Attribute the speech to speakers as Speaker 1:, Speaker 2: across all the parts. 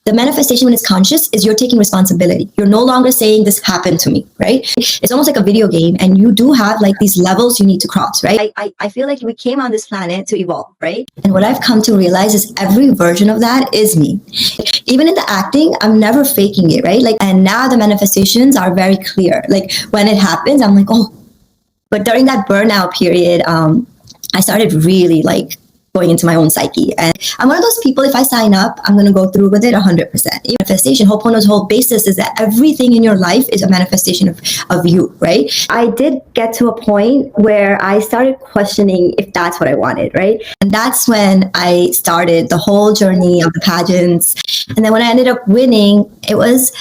Speaker 1: The manifestation, when it's conscious, is you're taking responsibility. You're no longer saying this happened to me, right? It's almost like a video game, and you do have like these levels you need to cross, right? I feel like we came on this planet to evolve, right? And what I've come to realize is every version of that is me. Even in the acting, I'm never faking it, right? Like, and now the manifestations are very clear. Like when it happens, I'm like, oh. But during that burnout period, I started really like going into my own psyche. And I'm one of those people, if I sign up, I'm going to go through with it 100%. Manifestation, Ho'oponopono's whole basis is that everything in your life is a manifestation of you, right? I did get to a point where I started questioning if that's what I wanted, right? And that's when I started the whole journey of the pageants. And then when I ended up winning, it was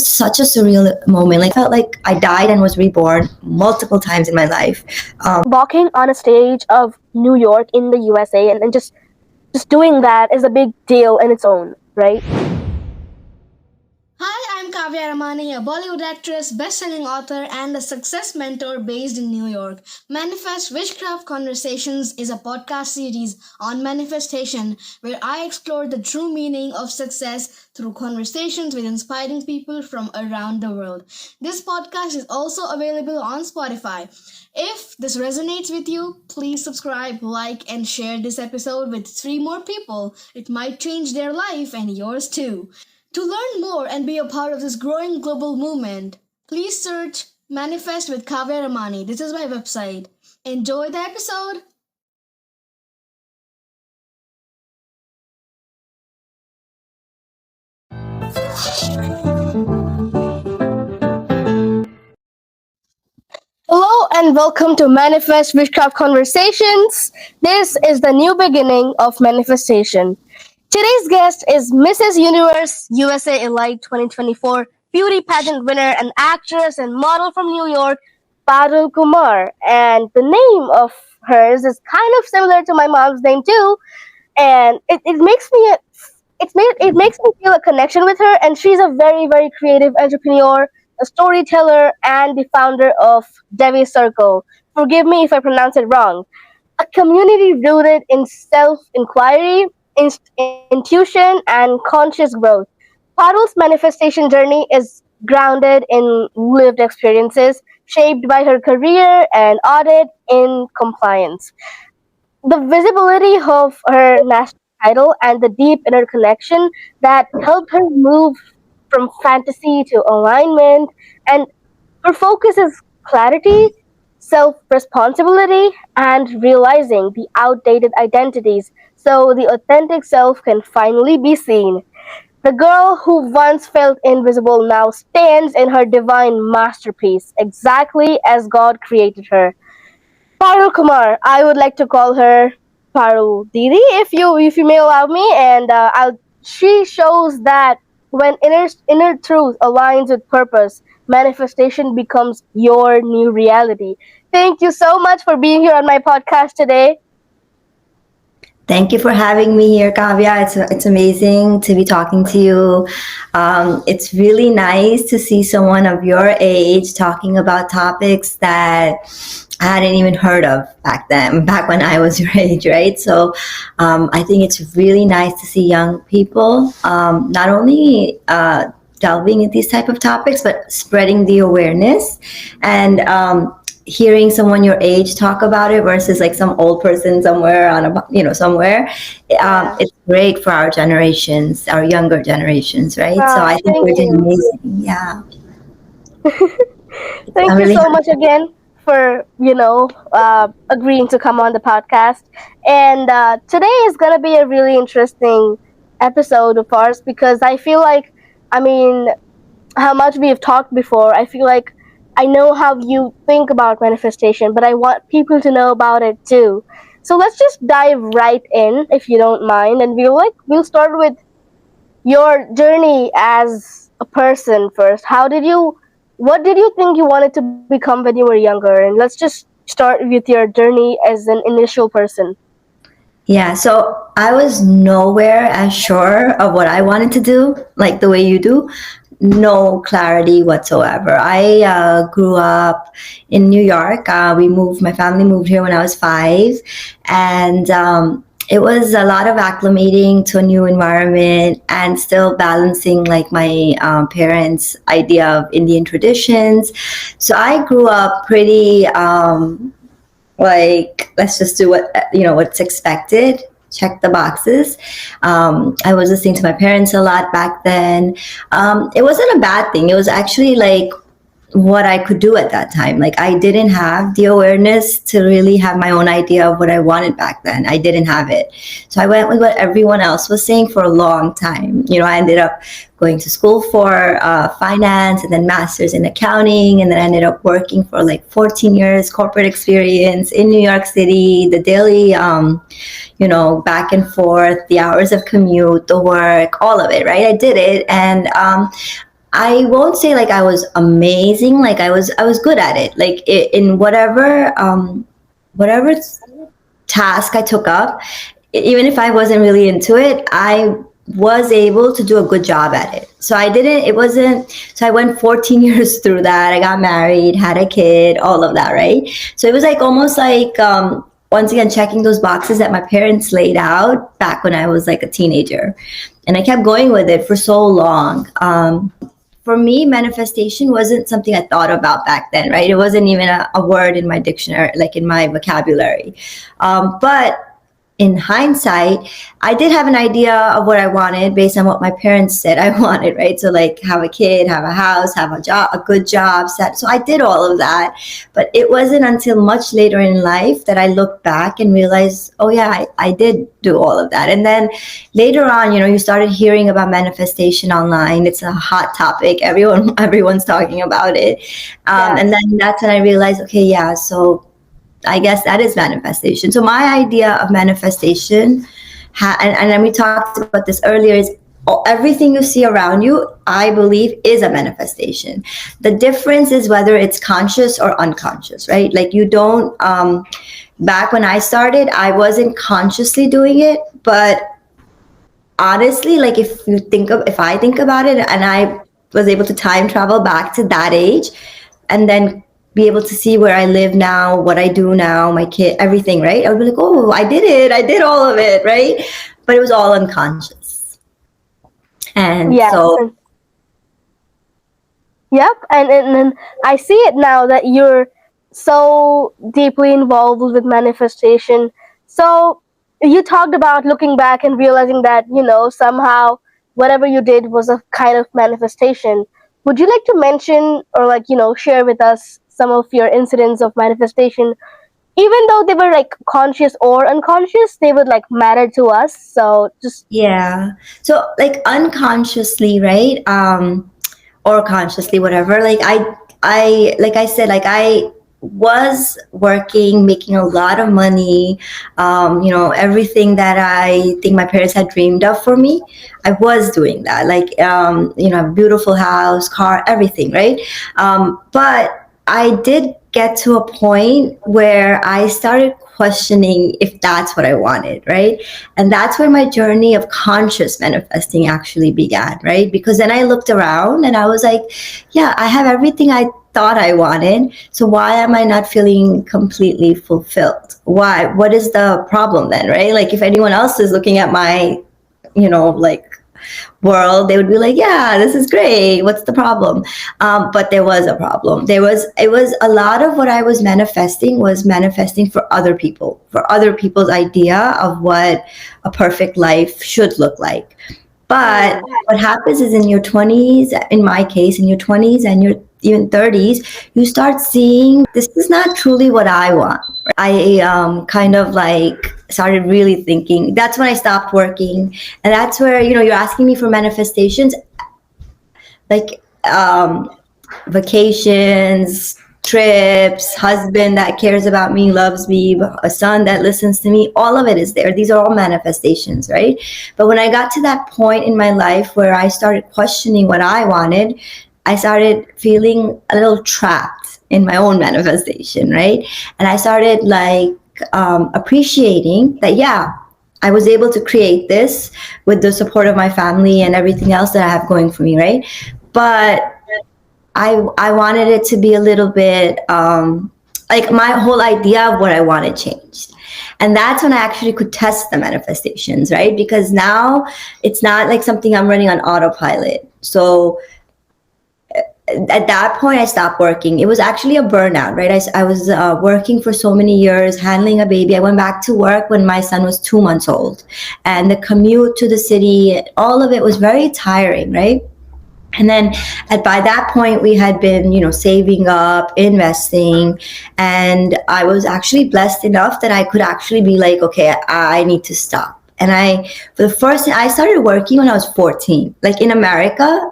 Speaker 1: such a surreal moment. Like, I felt like I died and was reborn multiple times in my life.
Speaker 2: Walking on a stage of New York in the USA and just doing that is a big deal in its own, right?
Speaker 3: Hi, I'm Kaavya Ramani, a Bollywood actress, best-selling author, and a success mentor based in New York. Manifest WishCraft Conversations is a podcast series on manifestation where I explore the true meaning of success through conversations with inspiring people from around the world. This podcast is also available on Spotify. If this resonates with you, please subscribe, like, and share this episode with 3 more people. It might change their life and yours too. To learn more and be a part of this growing global movement, please search Manifest with Kaavya Ramani. This is my website. Enjoy the episode.
Speaker 2: Hello and welcome to Manifest WishCraft Conversations. This is the new beginning of manifestation. Today's guest is Mrs. Universe USA Elite 2024 beauty pageant winner and actress and model from New York, Parul Kumar. And the name of hers is kind of similar to my mom's name too. And it makes me feel a connection with her. And she's a very, very creative entrepreneur, a storyteller, and the founder of DEVi Circle. Forgive me if I pronounce it wrong. A community rooted in self-inquiry, intuition, and conscious growth. Parul's manifestation journey is grounded in lived experiences, shaped by her career and audit in compliance. The visibility of her national title and the deep inner connection that helped her move from fantasy to alignment, and her focus is clarity, self-responsibility, and realizing the outdated identities so the authentic self can finally be seen. The girl who once felt invisible now stands in her divine masterpiece, exactly as God created her. Parul Kumar, I would like to call her Parul Didi, if you may allow me, and she shows that when inner truth aligns with purpose, manifestation becomes your new reality. Thank you so much for being here on my podcast today.
Speaker 1: Thank you for having me here, Kaavya. It's amazing to be talking to you. It's really nice to see someone of your age talking about topics that I hadn't even heard of back when I was your age, right? So I think it's really nice to see young people not only delving into these type of topics, but spreading the awareness and hearing someone your age talk about it versus like some old person somewhere somewhere. It's great for our generations, our younger generations, right? So I think we're doing amazing. Yeah.
Speaker 2: Thank you so much again for agreeing to come on the podcast. And today is gonna be a really interesting episode of ours because I feel like, how much we've talked before, I feel like I know how you think about manifestation, but I want people to know about it too. So let's just dive right in, if you don't mind, and we'll start with your journey as a person first. What did you think you wanted to become when you were younger? And let's just start with your journey as an initial person.
Speaker 1: Yeah, so I was nowhere as sure of what I wanted to do, like the way you do. No clarity whatsoever. I grew up in New York. My family moved here when I was 5, and it was a lot of acclimating to a new environment and still balancing like my parents' idea of Indian traditions. So I grew up pretty like, let's just do what what's expected. Check the boxes. I was listening to my parents a lot back then. It wasn't a bad thing. It was actually like what I could do at that time. Like I didn't have the awareness to really have my own idea of what I wanted back then. I didn't have it. So I went with what everyone else was saying for a long time. I ended up going to school for finance and then master's in accounting. And then I ended up working for like 14 years corporate experience in New York City, the daily, back and forth, the hours of commute, the work, all of it, right? I did it. And I won't say like I was amazing. Like I was good at it. Like in whatever task I took up, even if I wasn't really into it, I was able to do a good job at it. So I went 14 years through that. I got married, had a kid, all of that, right? So it was like almost like once again checking those boxes that my parents laid out back when I was like a teenager. And I kept going with it for so long. For me, manifestation wasn't something I thought about back then, right? It wasn't even a word in my dictionary, like in my vocabulary. But in hindsight, I did have an idea of what I wanted based on what my parents said I wanted, right? So like have a kid, have a house, have a job, a good job set. So I did all of that, but it wasn't until much later in life that I looked back and realized, oh yeah, I did do all of that. And then later on, you started hearing about manifestation online. It's a hot topic. Everyone's talking about it. And then that's when I realized, okay, yeah, so I guess that is manifestation. So my idea of manifestation, and we talked about this earlier, is everything you see around you, I believe, is a manifestation. The difference is whether it's conscious or unconscious, right? Like you don't, back when I started, I wasn't consciously doing it, but honestly, like if I think about it and I was able to time travel back to that age and then be able to see where I live now, what I do now, my kid, everything, right? I would be like, oh, I did it. I did all of it, right? But it was all unconscious. And so...
Speaker 2: Yep. And I see it now that you're so deeply involved with manifestation. So you talked about looking back and realizing that, somehow whatever you did was a kind of manifestation. Would you like to mention or share with us some of your incidents of manifestation? Even though they were like conscious or unconscious, they would like matter to us. So just...
Speaker 1: Yeah. So like unconsciously, right? Or consciously, whatever. Like I was working, making a lot of money, everything that I think my parents had dreamed of for me, I was doing that. Like, a beautiful house, car, everything, right? But I did get to a point where I started questioning if that's what I wanted, right? And that's where my journey of conscious manifesting actually began, right? Because then I looked around and I was like, yeah, I have everything I thought I wanted. So why am I not feeling completely fulfilled? Why? What is the problem then, right? Like if anyone else is looking at my, world, they would be like, yeah, this is great, what's the problem? But there was a problem. It was a lot of what I was manifesting for other people, for other people's idea of what a perfect life should look like. But what happens is in your 20s, in my case, in your 20s and your even 30s, you start seeing this is not truly what I want. I kind of like started really thinking. That's when I stopped working. And that's where, you're asking me for manifestations, like vacations, trips, husband that cares about me, loves me, a son that listens to me, all of it is there. These are all manifestations, right? But when I got to that point in my life where I started questioning what I wanted, I started feeling a little trapped in my own manifestation, right? And I started appreciating that, yeah, I was able to create this with the support of my family and everything else that I have going for me, right? But I wanted it to be a little bit, my whole idea of what I wanted changed. And that's when I actually could test the manifestations, right? Because now it's not like something I'm running on autopilot. So at that point, I stopped working. It was actually a burnout, right? I was working for so many years, handling a baby. I went back to work when my son was 2 months old. And the commute to the city, all of it was very tiring, right? And then by that point, we had been, saving up, investing. And I was actually blessed enough that I could actually be like, okay, I need to stop. And I started working when I was 14. Like in America,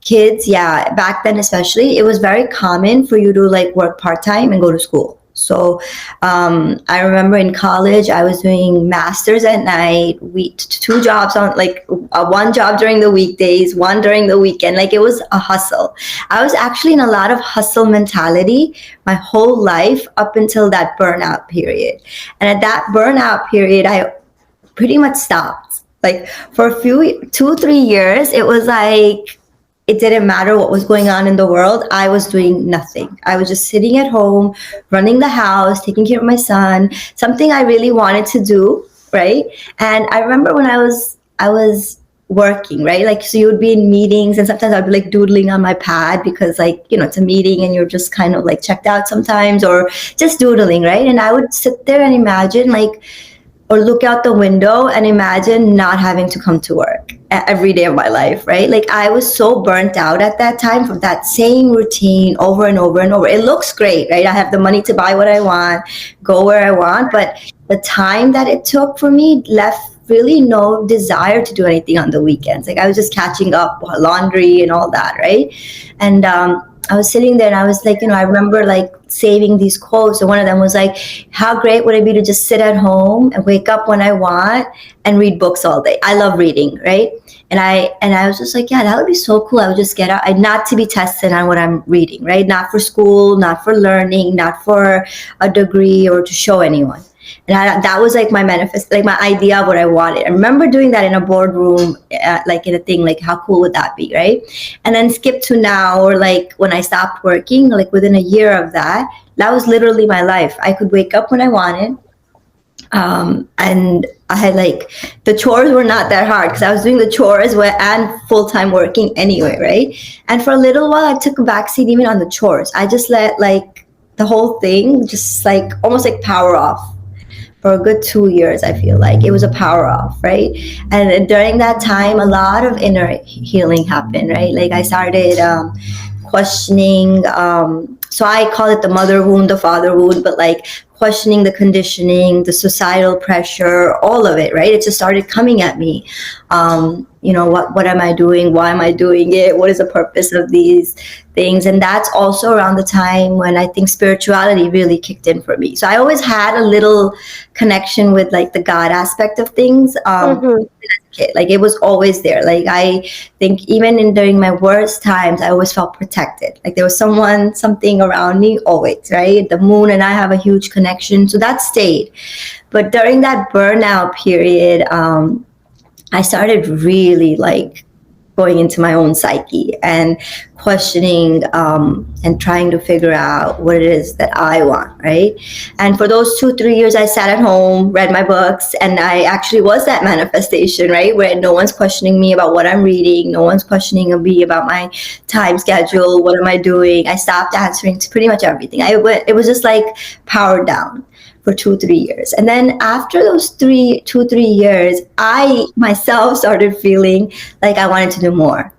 Speaker 1: kids, back then especially, it was very common for you to like work part-time and go to school. So I remember in college, I was doing masters at night, two jobs on like one job during the weekdays, one during the weekend. Like it was a hustle. I was actually in a lot of hustle mentality my whole life up until that burnout period. And at that burnout period, I pretty much stopped. Like for a few 2-3 years, it was like it didn't matter what was going on in the world. I was doing nothing. I was just sitting at home, running the house, taking care of my son, something I really wanted to do, right? And I remember when I was working, right? Like, so you would be in meetings and sometimes I'd be like doodling on my pad because like, it's a meeting and you're just kind of like checked out sometimes, or just doodling, right? And I would sit there and imagine like, or look out the window and imagine not having to come to work every day of my life, right? Like I was so burnt out at that time from that same routine over and over and over. It looks great, right? I have the money to buy what I want, go where I want, but the time that it took for me left really no desire to do anything on the weekends. Like I was just catching up laundry and all that, right? And I was sitting there and I was like, I remember like saving these quotes. So one of them was like, how great would it be to just sit at home and wake up when I want and read books all day? I love reading, right? And I was just like, yeah, that would be so cool. I would just get out, not to be tested on what I'm reading, right? Not for school, not for learning, not for a degree or to show anyone. And that was like my manifest, like my idea of what I wanted. I remember doing that in a boardroom, like in a thing, like how cool would that be, right? And then skip to now, or like when I stopped working, like within a year of that was literally my life. I could wake up when I wanted. And I had like, the chores were not that hard because I was doing the chores and full-time working anyway, right? And for a little while, I took a backseat even on the chores. I just let like the whole thing just like almost like power off. For a good 2 years, I feel like it was a power off, right? And during that time, a lot of inner healing happened, right? Like I started questioning, so I call it the mother wound, the father wound, but like questioning the conditioning, the societal pressure, all of it, right? It just started coming at me. What am I doing? Why am I doing it? What is the purpose of these things? And that's also around the time when I think spirituality really kicked in for me. So I always had a little connection with like the God aspect of things. Like it was always there. Like I think even during my worst times, I always felt protected. Like there was something around me always, right? The moon and I have a huge connection. So that stayed. But during that burnout period, I started really like going into my own psyche and questioning and trying to figure out what it is that I want, right? And for those 2-3 years, I sat at home, read my books, and I actually was that manifestation, right? Where no one's questioning me about what I'm reading, no one's questioning me about my time schedule, what am I doing? I stopped answering to pretty much everything. It was just like powered down for 2-3 years. And then after those 2-3 years, I myself started feeling like I wanted to do more.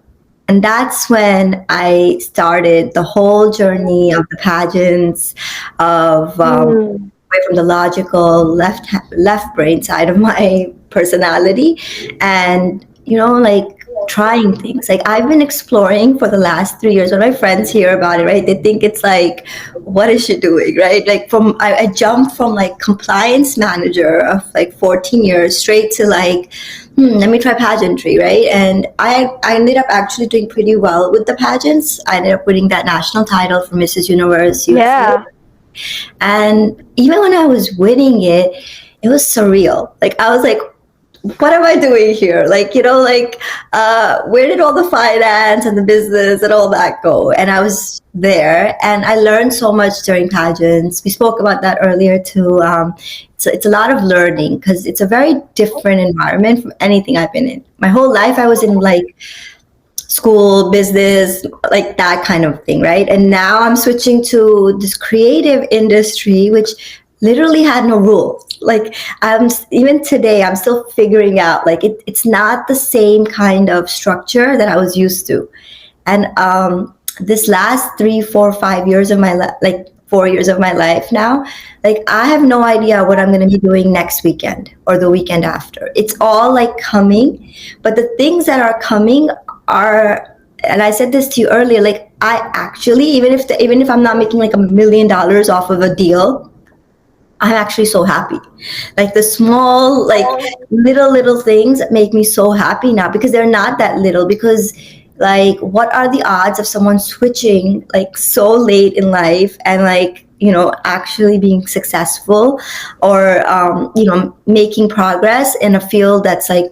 Speaker 1: And that's when I started the whole journey of the pageants, of away from the logical left brain side of my personality, and like trying things. Like I've been exploring for the last 3 years. When my friends hear about it, right, they think it's like, what is she doing, right? Like I jumped from like compliance manager of like 14 years straight to like, let me try pageantry, right? And I ended up actually doing pretty well with the pageants. I ended up winning that national title for Mrs. Universe USA.
Speaker 2: Yeah.
Speaker 1: And even when I was winning it, it was surreal. Like I was like, what am I doing here? Like, where did all the finance and the business and all that go? And I was there, and I learned so much during pageants. We spoke about that earlier too. It's a lot of learning because it's a very different environment from anything I've been in. My whole life, I was in like school, business, like that kind of thing, right? And now I'm switching to this creative industry, which literally had no rules. Like even today, I'm still figuring out. Like it's not the same kind of structure that I was used to. And this last 3, 4, 5 years of my life, like 4 years of my life now, like I have no idea what I'm going to be doing next weekend or the weekend after. It's all like coming, but the things that are coming are, and I said this to you earlier, like I actually, even if I'm not making like $1 million off of a deal, I'm actually so happy. Like the small, like little things make me so happy now, because they're not that little. Because like, what are the odds of someone switching like so late in life and like, actually being successful or, making progress in a field that's like,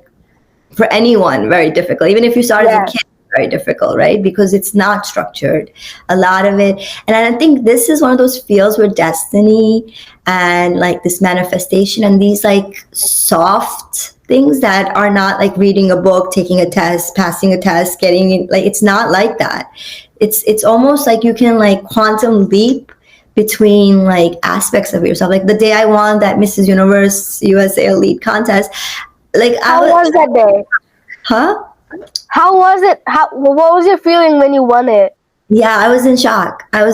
Speaker 1: for anyone, very difficult. Even if you start as a kid, very difficult, right? Because it's not structured, a lot of it. And I think this is one of those fields where destiny and like this manifestation and these like soft things that are not like reading a book, taking a test, passing a test, getting in, like, it's not like that. It's almost like you can like quantum leap between like aspects of yourself. Like the day I won that Mrs. Universe USA Elite contest, like
Speaker 2: How was that day?
Speaker 1: Huh?
Speaker 2: How was it? What was your feeling when you won it?
Speaker 1: Yeah, I was in shock. It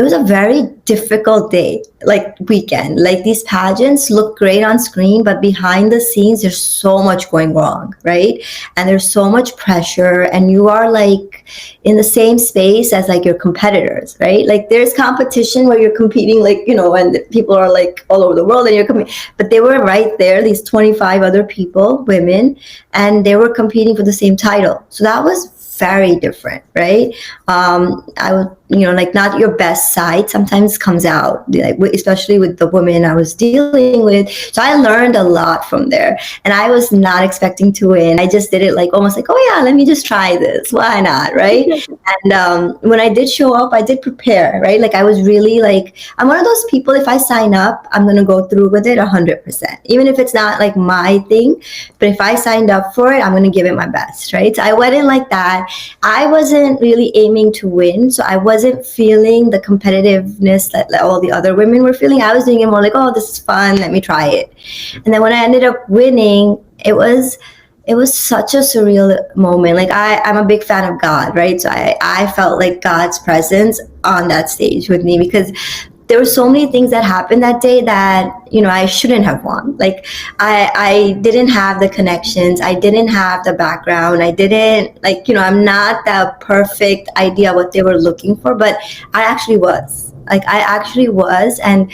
Speaker 1: was a very difficult day, like weekend. Like these pageants look great on screen, but behind the scenes, there's so much going wrong, right? And there's so much pressure, and you are like in the same space as like your competitors, right? Like there's competition where you're competing, like, and people are like all over the world and you're competing, but they were right there, these 25 other people, women, and they were competing for the same title. So that was very different, right? I would, like not your best side sometimes comes out, like especially with the women I was dealing with. So I learned a lot from there, and I was not expecting to win. I just did it like almost like, oh yeah, let me just try this. Why not, right? And when I did show up, I did prepare, right? Like I was really like, I'm one of those people, if I sign up, I'm gonna go through with it 100%, even if it's not like my thing. But if I signed up for it, I'm gonna give it my best, right? So I went in like that. I wasn't really aiming to win, so I wasn't feeling the competitiveness that all the other women were feeling. I was doing it more like, oh, this is fun, let me try it. And then when I ended up winning, it was such a surreal moment. Like I'm a big fan of God, right? So I felt like God's presence on that stage with me, because there were so many things that happened that day that, I shouldn't have won. Like I didn't have the connections. I didn't have the background. I didn't like, I'm not the perfect idea what they were looking for, but I actually was. And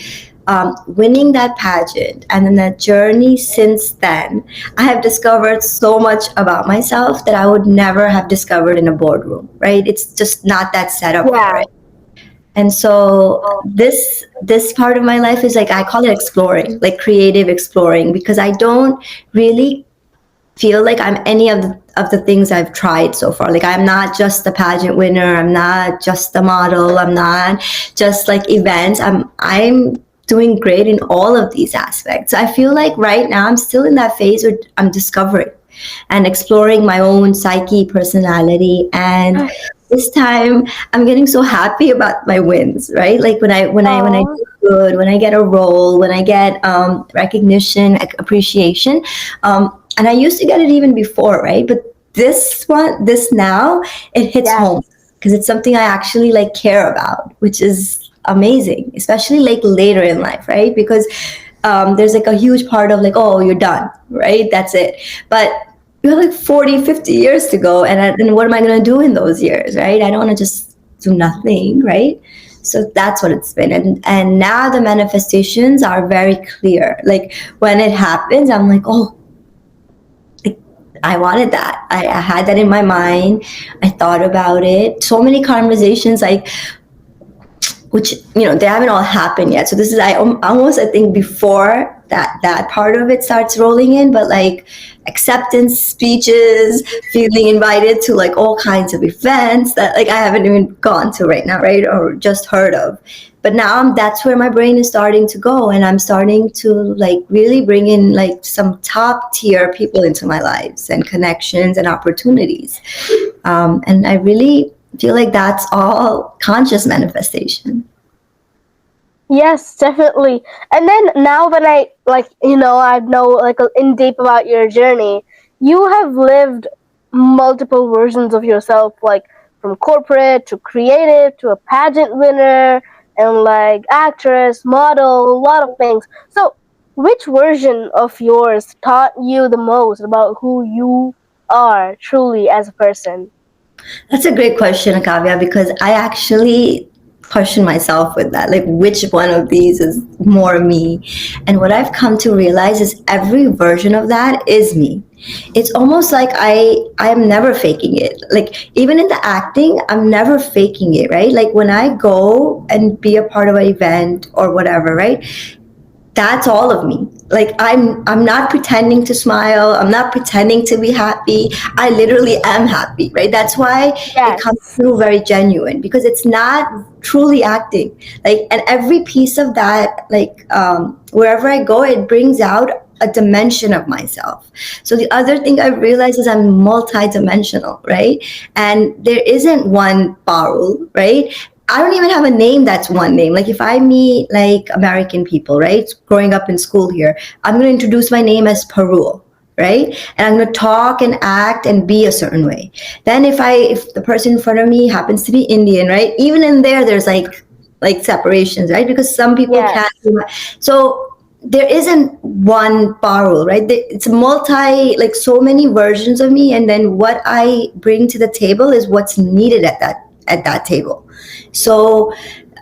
Speaker 1: winning that pageant and then that journey since then, I have discovered so much about myself that I would never have discovered in a boardroom, right? It's just not that setup for it. And so this part of my life is like, I call it exploring, like creative exploring, because I don't really feel like I'm any of the things I've tried so far. Like I'm not just the pageant winner. I'm not just the model. I'm not just like events. I'm doing great in all of these aspects. I feel like right now I'm still in that phase where I'm discovering and exploring my own psyche, personality, and this time I'm getting so happy about my wins, right? Like when I do good, when I get a role, when I get recognition, appreciation, and I used to get it even before, right? But this now, it hits home because it's something I actually like care about, which is amazing, especially like later in life, right? Because there's like a huge part of like, oh, you're done, right? That's it. But you have like 40, 50 years to go. And what am I going to do in those years, right? I don't want to just do nothing, right? So that's what it's been. And now the manifestations are very clear. Like when it happens, I'm like, oh, I wanted that. I had that in my mind. I thought about it. So many conversations, like, which, they haven't all happened yet. So this is, I think before that part of it starts rolling in, but like acceptance speeches, feeling invited to like all kinds of events that like I haven't even gone to right now, right? Or just heard of. But now that's where my brain is starting to go, and I'm starting to like really bring in like some top tier people into my lives and connections and opportunities. And I really feel like that's all conscious manifestation.
Speaker 2: Yes, definitely. And then now that I I know like in deep about your journey, you have lived multiple versions of yourself, like from corporate to creative to a pageant winner and like actress, model, a lot of things. So, which version of yours taught you the most about who you are truly as a person?
Speaker 1: That's a great question, Kavya, because I actually question myself with that. Like, which one of these is more me? And what I've come to realize is every version of that is me. It's almost like I'm never faking it. Like, even in the acting, I'm never faking it, right? Like, when I go and be a part of an event or whatever, right? That's all of me. Like I'm not pretending to smile, I'm not pretending to be happy. I literally am happy, right? That's why it comes
Speaker 2: Yes.
Speaker 1: through very genuine, because it's not truly acting. Like, and every piece of that, like wherever I go, it brings out a dimension of myself. So the other thing I realized is I'm multi-dimensional, right? And there isn't one Parul, right? I don't even have a name that's one name. Like, if I meet like American people, right, growing up in school here, I'm going to introduce my name as Parul, right? And I'm going to talk and act and be a certain way. Then if the person in front of me happens to be Indian, right, even in there's like separations, right? Because some people
Speaker 2: Yes.
Speaker 1: can't. So there isn't one Parul, right? It's like so many versions of me, and then what I bring to the table is what's needed at that table. So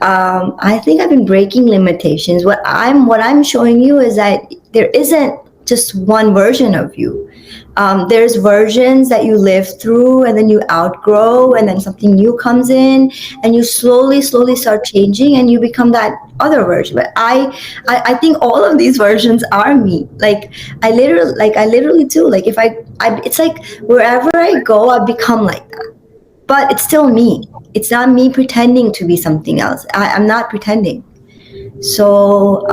Speaker 1: I think I've been breaking limitations. What I'm showing you is that there isn't just one version of you. There's versions that you live through, and then you outgrow, and then something new comes in, and you slowly start changing, and you become that other version. But I think all of these versions are me. Like I literally do. Like if it's like wherever I go, I become like that. But it's still me. It's not me pretending to be something else. I'm not pretending. So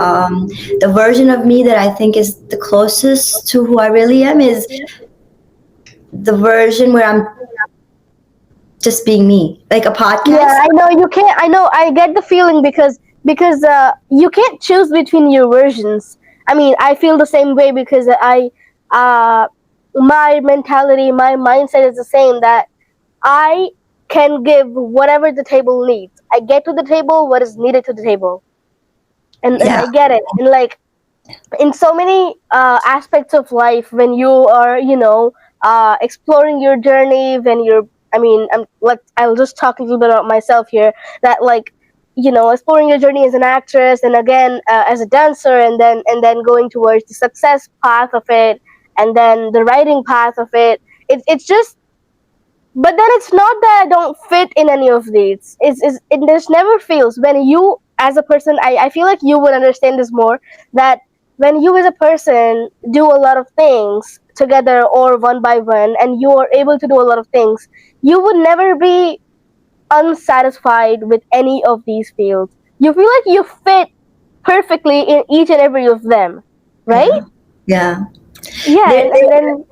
Speaker 1: the version of me that I think is the closest to who I really am is the version where I'm just being me, like a
Speaker 2: Yeah,
Speaker 1: podcast.
Speaker 2: I know you can't. I know I get the feeling because you can't choose between your versions. I mean, I feel the same way because uh my mentality, my mindset is the same that I can give whatever the table needs. I get to the table what is needed to the table, and
Speaker 1: Yeah,
Speaker 2: I get it. And like in so many aspects of life, when you are exploring your journey, when you're I mean I'll just talk a little bit about myself here, that like exploring your journey as an actress, and again as a dancer, and then going towards the success path of it, and then the writing path of it. It's just, but then it's not that I don't fit in any of these. It just never feels when you as a person. I feel like you would understand this more, that when you as a person do a lot of things together or one by one, and you are able to do a lot of things, you would never be unsatisfied with any of these fields. You feel like you fit perfectly in each and every of them, right?
Speaker 1: yeah, yeah.
Speaker 2: Yeah,
Speaker 1: There,
Speaker 2: and then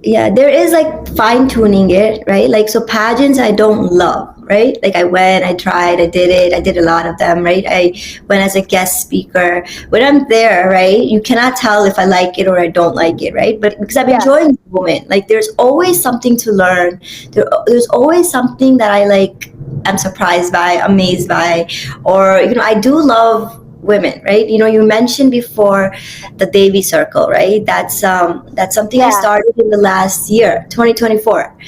Speaker 1: yeah, there is like fine tuning it, right? Like, so pageants I don't love, right? Like I tried, I did a lot of them, right? I went as a guest speaker. When I'm there, right, you cannot tell if I like it or I don't like it, right? But because I'm
Speaker 2: yes,
Speaker 1: enjoying the moment, like there's always something to learn. There's always something that I like, I'm surprised by, amazed by, or I do love women, right? You mentioned before the DEVi Circle, right? That's something I
Speaker 2: yeah.
Speaker 1: started in the last year, 2024.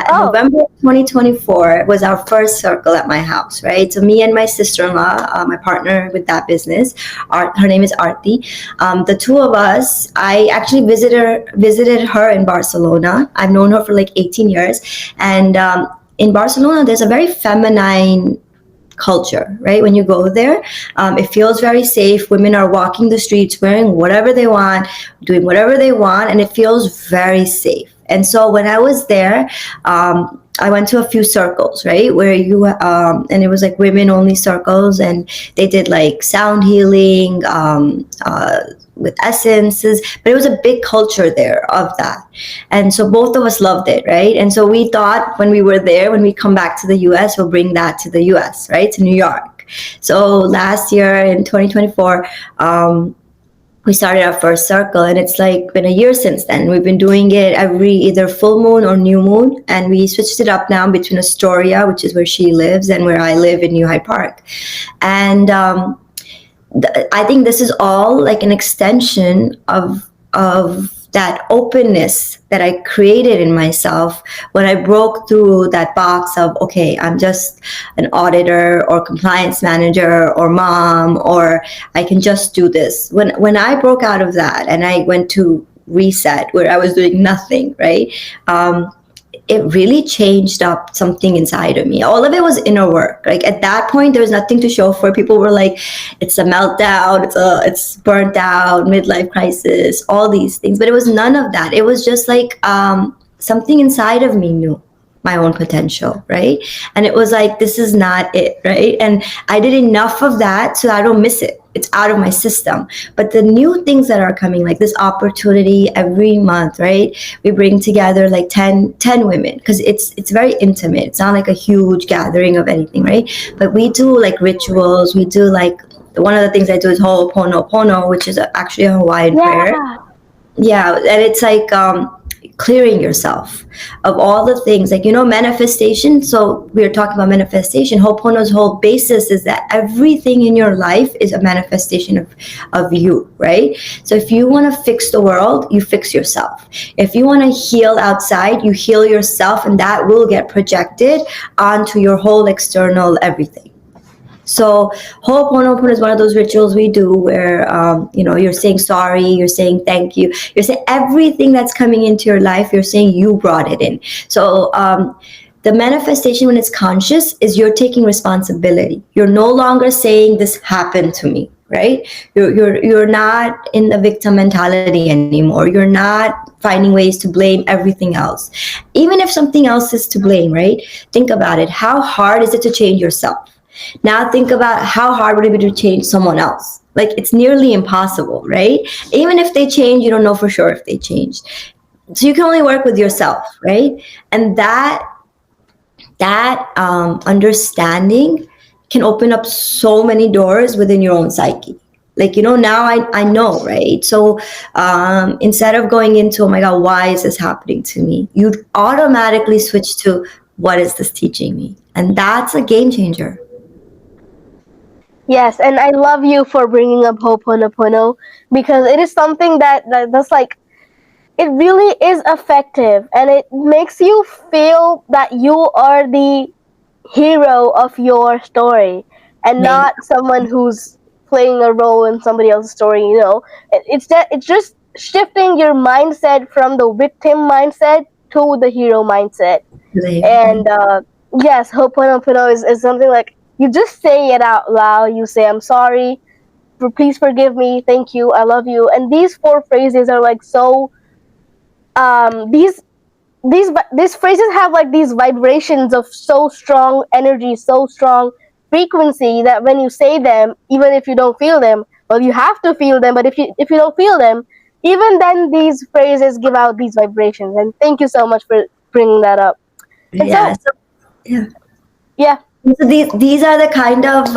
Speaker 2: Oh,
Speaker 1: November 2024 was our first circle at my house, right? So me and my sister-in-law, my partner with that business, her name is Arti. The two of us, I actually visited her in Barcelona. I've known her for like 18 years, and in Barcelona, there's a very feminine culture, right? When you go there, it feels very safe. Women are walking the streets wearing whatever they want, doing whatever they want, and it feels very safe. And so when I was there, I went to a few circles, right, where and it was like women only circles, and they did like sound healing, with essences, but it was a big culture there of that. And so both of us loved it, right? And so we thought when we were there, when we come back to the US, we'll bring that to the US, right, to New York. So last year in 2024, we started our first circle, and it's like been a year since then. We've been doing it every either full moon or new moon, and we switched it up now between Astoria, which is where she lives, and where I live in New Hyde Park. And I think this is all like an extension of that openness that I created in myself when I broke through that box of, okay, I'm just an auditor or compliance manager or mom, or I can just do this. When I broke out of that and I went to reset, where I was doing nothing, right? It really changed up something inside of me. All of it was inner work. Like at that point, there was nothing to show for. People were like, it's a meltdown, it's burnt out, midlife crisis, all these things. But it was none of that. It was just like something inside of me knew my own potential, right? And it was like, this is not it, right? And I did enough of that so I don't miss it. It's out of my system. But the new things that are coming, like this opportunity every month, right? We bring together like 10 women, because it's very intimate. It's not like a huge gathering of anything, right? But we do like rituals. We do like, one of the things I do is Ho'oponopono, which is actually a Hawaiian prayer. Yeah, and it's like clearing yourself of all the things, like, manifestation. So we are talking about manifestation. Ho'opono's whole basis is that everything in your life is a manifestation of you, right? So if you want to fix the world, you fix yourself. If you want to heal outside, you heal yourself, and that will get projected onto your whole external everything. So Ho'oponopono is one of those rituals we do where, you're saying sorry, you're saying thank you, you're saying everything that's coming into your life, you're saying you brought it in. So the manifestation, when it's conscious, is you're taking responsibility. You're no longer saying this happened to me, right? You're not in the victim mentality anymore. You're not finding ways to blame everything else. Even if something else is to blame, right? Think about it. How hard is it to change yourself? Now think about how hard would it be to change someone else. Like, it's nearly impossible, right? Even if they change, you don't know for sure if they changed. So you can only work with yourself, right? And that understanding can open up so many doors within your own psyche. Like, now I know, right? So instead of going into, oh my God, why is this happening to me? You automatically switch to, what is this teaching me? And that's a game changer.
Speaker 2: Yes, and I love you for bringing up Ho'oponopono, because it is something that's like, it really is effective, and it makes you feel that you are the hero of your story and not someone who's playing a role in somebody else's story. It's just shifting your mindset from the victim mindset to the hero mindset. And yes, Ho'oponopono is something like, you just say it out loud. You say, I'm sorry, please forgive me, thank you, I love you. And these 4 phrases are like so, these phrases have like these vibrations of so strong energy, so strong frequency, that when you say them, even if you don't feel them, well, you have to feel them, but if you don't feel them, even then these phrases give out these vibrations. And thank you so much for bringing that up. And yeah.
Speaker 1: So these are the kind of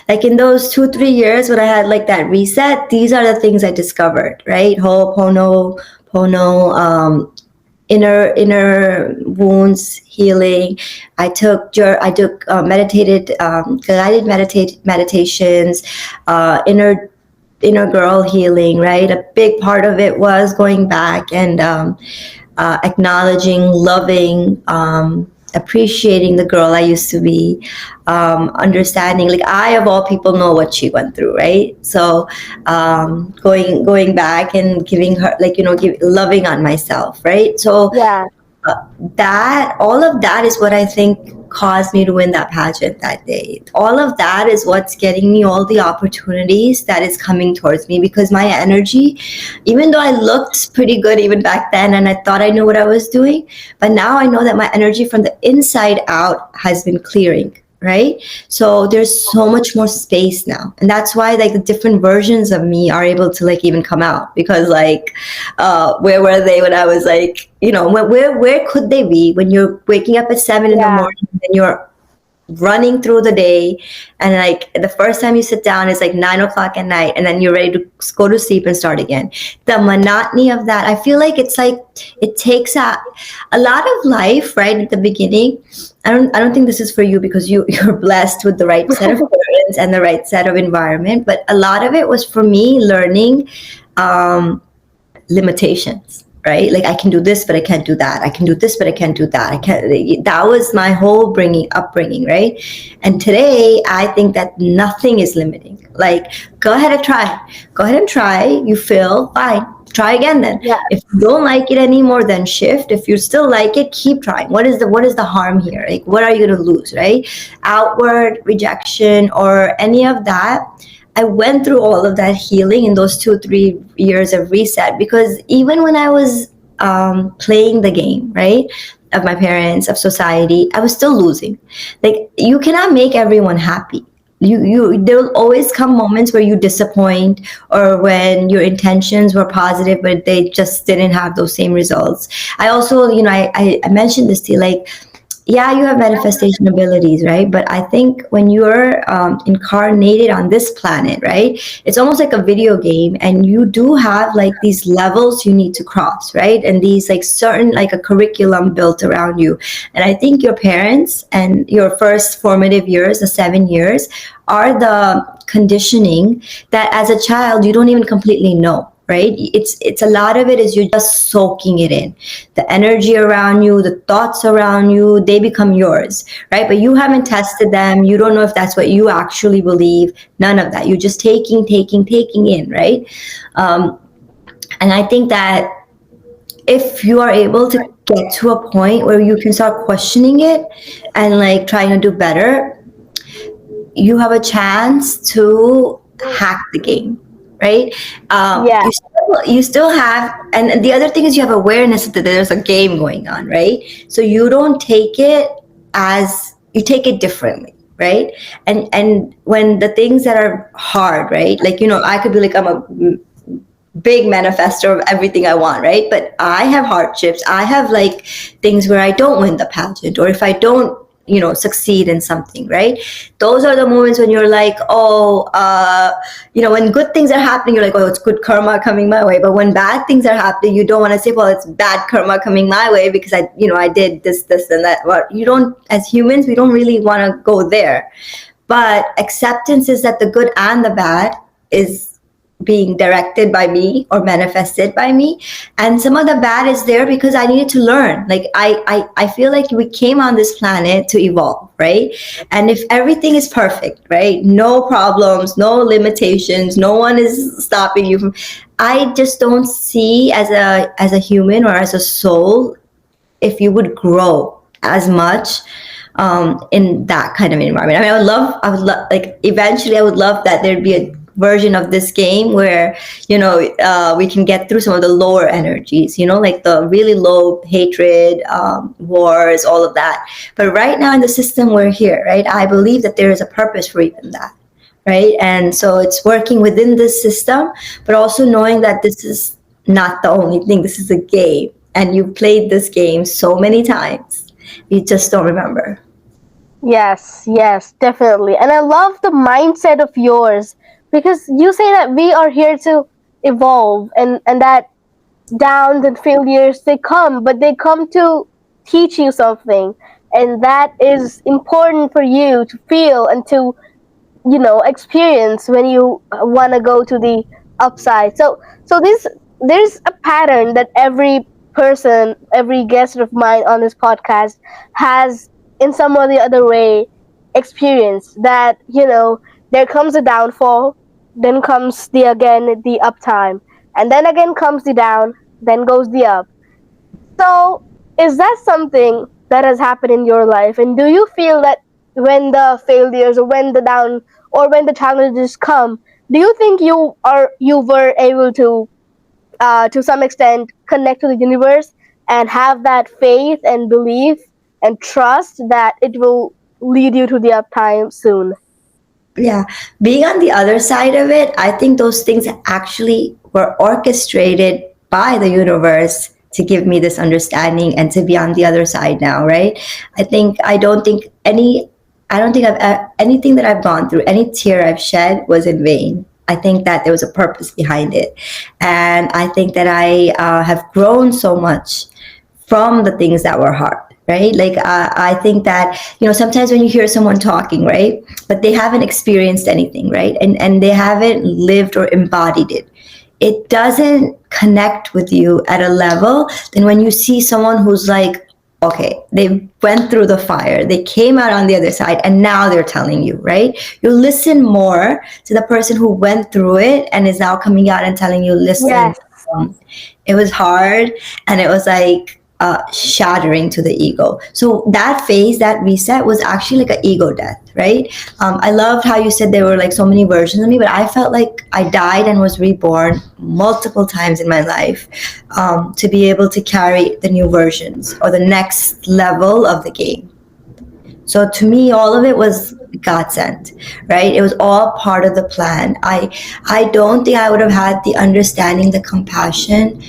Speaker 1: like, in those 2-3 years when I had like that reset, these are the things I discovered, right? Ho'oponopono, inner wounds healing. I took meditated guided meditations, inner girl healing, right? A big part of it was going back and acknowledging, loving, appreciating the girl I used to be, understanding, like, I of all people know what she went through, right? So going back and giving her, like, loving on myself, right? So
Speaker 2: yeah,
Speaker 1: that all of that is what I think caused me to win that pageant that day. All of that is what's getting me all the opportunities that is coming towards me, because my energy, even though I looked pretty good even back then and I thought I knew what I was doing, but now I know that my energy from the inside out has been clearing, right? So there's so much more space now, and that's why like the different versions of me are able to like even come out, because like where were they when I was like, you know, where could they be when you're waking up at 7 in the
Speaker 2: Yeah.
Speaker 1: morning and you're running through the day, and like the first time you sit down is like 9 o'clock at night, and then you're ready to go to sleep and start again. The monotony of that, I feel like it's like it takes a lot of life right at the beginning. I don't think this is for you because you're blessed with the right set of parents and the right set of environment, but a lot of it was for me learning limitations, right? Like I can do this, but I can't do that. I can do this, but I can't do that. I can't. That was my whole upbringing, right? And today, I think that nothing is limiting. Like, go ahead and try. Go ahead and try. You fail, fine. Try again then.
Speaker 2: Yeah.
Speaker 1: If you don't like it anymore, then shift. If you still like it, keep trying. What is the harm here? Like, what are you going to lose, right? Outward rejection or any of that. I went through all of that healing in those 2-3 years of reset, because even when I was playing the game, right, of my parents, of society, I was still losing. Like, you cannot make everyone happy. There will always come moments where you disappoint, or when your intentions were positive but they just didn't have those same results. I also, you know, I mentioned this to you, like, yeah, you have manifestation abilities, right? But I think when you're incarnated on this planet, right, it's almost like a video game, and you do have like these levels you need to cross, right? And these like certain, like a curriculum built around you. And I think your parents and your first formative years, the 7 years, are the conditioning that as a child you don't even completely know, right? It's a lot of it is you're just soaking it in. The energy around you, the thoughts around you, they become yours, right? But you haven't tested them. You don't know if that's what you actually believe. None of that. You're just taking in, right? And I think that if you are able to get to a point where you can start questioning it and like trying to do better, you have a chance to hack the game, right?
Speaker 2: Yeah.
Speaker 1: You still have, and the other thing is you have awareness that there's a game going on, right? So you don't take it as, you take it differently, right? And when the things that are hard, right? Like, you know, I could be like, I'm a big manifester of everything I want, right? But I have hardships. I have like things where I don't win the pageant, or if I don't, you know, succeed in something, right? Those are the moments when you're like, oh, you know, when good things are happening, you're like, oh, it's good karma coming my way. But when bad things are happening, you don't want to say, well, it's bad karma coming my way because I did this and that. Well, you don't, as humans, we don't really want to go there. But acceptance is that the good and the bad is being directed by me or manifested by me, and some of the bad is there because I needed to learn. Like I feel like we came on this planet to evolve, right? And if everything is perfect, right, no problems, no limitations, no one is stopping you from, I just don't see as a human or as a soul if you would grow as much in that kind of environment. I mean, I would love, like, eventually I would love that there'd be a version of this game where, you know, we can get through some of the lower energies, you know, like the really low hatred, wars, all of that. But right now in the system we're here, right, I believe that there is a purpose for even that, right? And so it's working within this system, but also knowing that this is not the only thing. This is a game, and you've played this game so many times, you just don't remember.
Speaker 2: Yes, definitely. And I love the mindset of yours, because you say that we are here to evolve, and that downs and failures, they come, but they come to teach you something. And that is important for you to feel and to, you know, experience when you want to go to the upside. So there's a pattern that every person, every guest of mine on this podcast has in some or the other way experienced, that, you know, there comes a downfall, then comes the up time, and then again comes the down, then goes the up. So is that something that has happened in your life? And do you feel that when the failures or when the down or when the challenges come, do you think you were able to some extent connect to the universe and have that faith and belief and trust that it will lead you to the uptime soon?
Speaker 1: Yeah, being on the other side of it, I think those things actually were orchestrated by the universe to give me this understanding and to be on the other side now, right? I don't think anything that I've gone through, any tear I've shed was in vain. I think that there was a purpose behind it. And I think that I have grown so much from the things that were hard, right? Like I think that, sometimes when you hear someone talking, right, but they haven't experienced anything, right, and they haven't lived or embodied it, it doesn't connect with you at a level than when you see someone who's like, okay, they went through the fire, they came out on the other side, and now they're telling you, right? You listen more to the person who went through it and is now coming out and telling you, listen,
Speaker 2: Yes.
Speaker 1: it was hard, and it was like shattering to the ego. So that phase, that reset, was actually like an ego death, right? I loved how you said there were like so many versions of me, but I felt like I died and was reborn multiple times in my life, to be able to carry the new versions or the next level of the game. So to me, all of it was God sent, right? It was all part of the plan. I don't think I would have had the understanding, the compassion,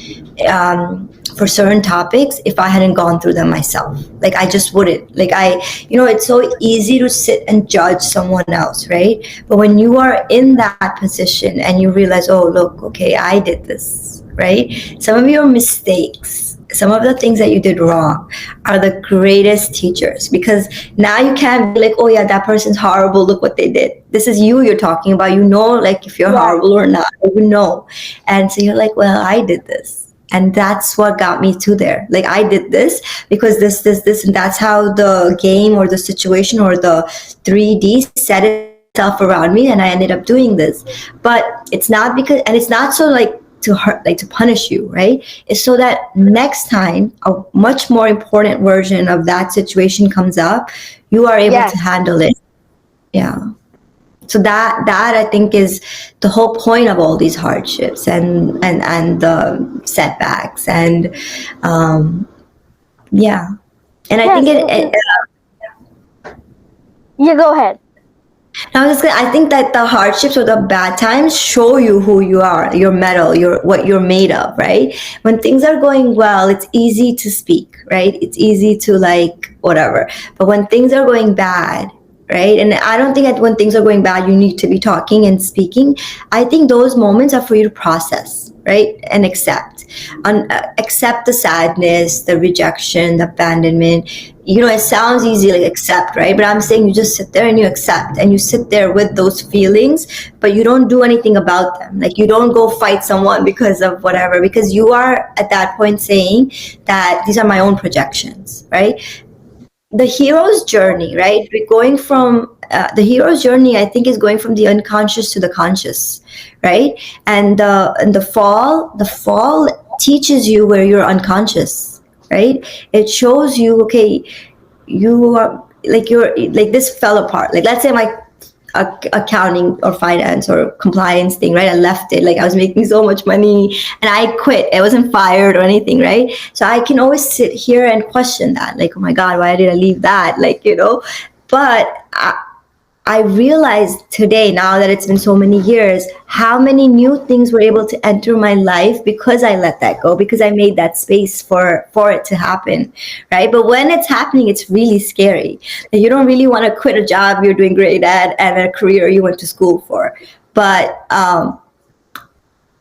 Speaker 1: for certain topics if I hadn't gone through them myself. Like I just wouldn't. Like it's so easy to sit and judge someone else, right? But when you are in that position and you realize, oh, look, okay, I did this, right? Some of your mistakes, some of the things that you did wrong are the greatest teachers, because now you can't be like, oh yeah, that person's horrible, look what they did. This is you're talking about, like if you're horrible or not, and so you're like, well, I did this, and that's what got me to there. Like I did this because this, and that's how the game or the situation or the 3D set itself around me, and I ended up doing this. But it's not because, and it's not so like to hurt, like to punish you, right? It's so that next time a much more important version of that situation comes up, you are able to handle it. Yeah. So that I think is the whole point of all these hardships and the setbacks, and yeah. And I think
Speaker 2: yeah, go ahead.
Speaker 1: I think that the hardships or the bad times show you who you are, your metal, what you're made of, right? When things are going well, it's easy to speak, right? It's easy to like whatever. But when things are going bad, right? And I don't think that when things are going bad, you need to be talking and speaking. I think those moments are for you to process, right? And accept the sadness, the rejection, the abandonment. It sounds easy, like accept, right? But I'm saying you just sit there and you accept, and you sit there with those feelings, but you don't do anything about them. Like you don't go fight someone because of whatever, because you are at that point saying that these are my own projections, right? The hero's journey, right? We're going from the hero's journey, I think, is going from the unconscious to the conscious, right? And the fall teaches you where you're unconscious, right? It shows you, okay, you are like, you're like, this fell apart. Like let's say my accounting or finance or compliance thing, right? I left it. Like I was making so much money and I quit. I wasn't fired or anything, right? So I can always sit here and question that, like, oh my God, why did I leave that? Like, but I realized today, now that it's been so many years, how many new things were able to enter my life because I let that go, because I made that space for it to happen, right? But when it's happening, it's really scary. You don't really want to quit a job you're doing great at and a career you went to school for. But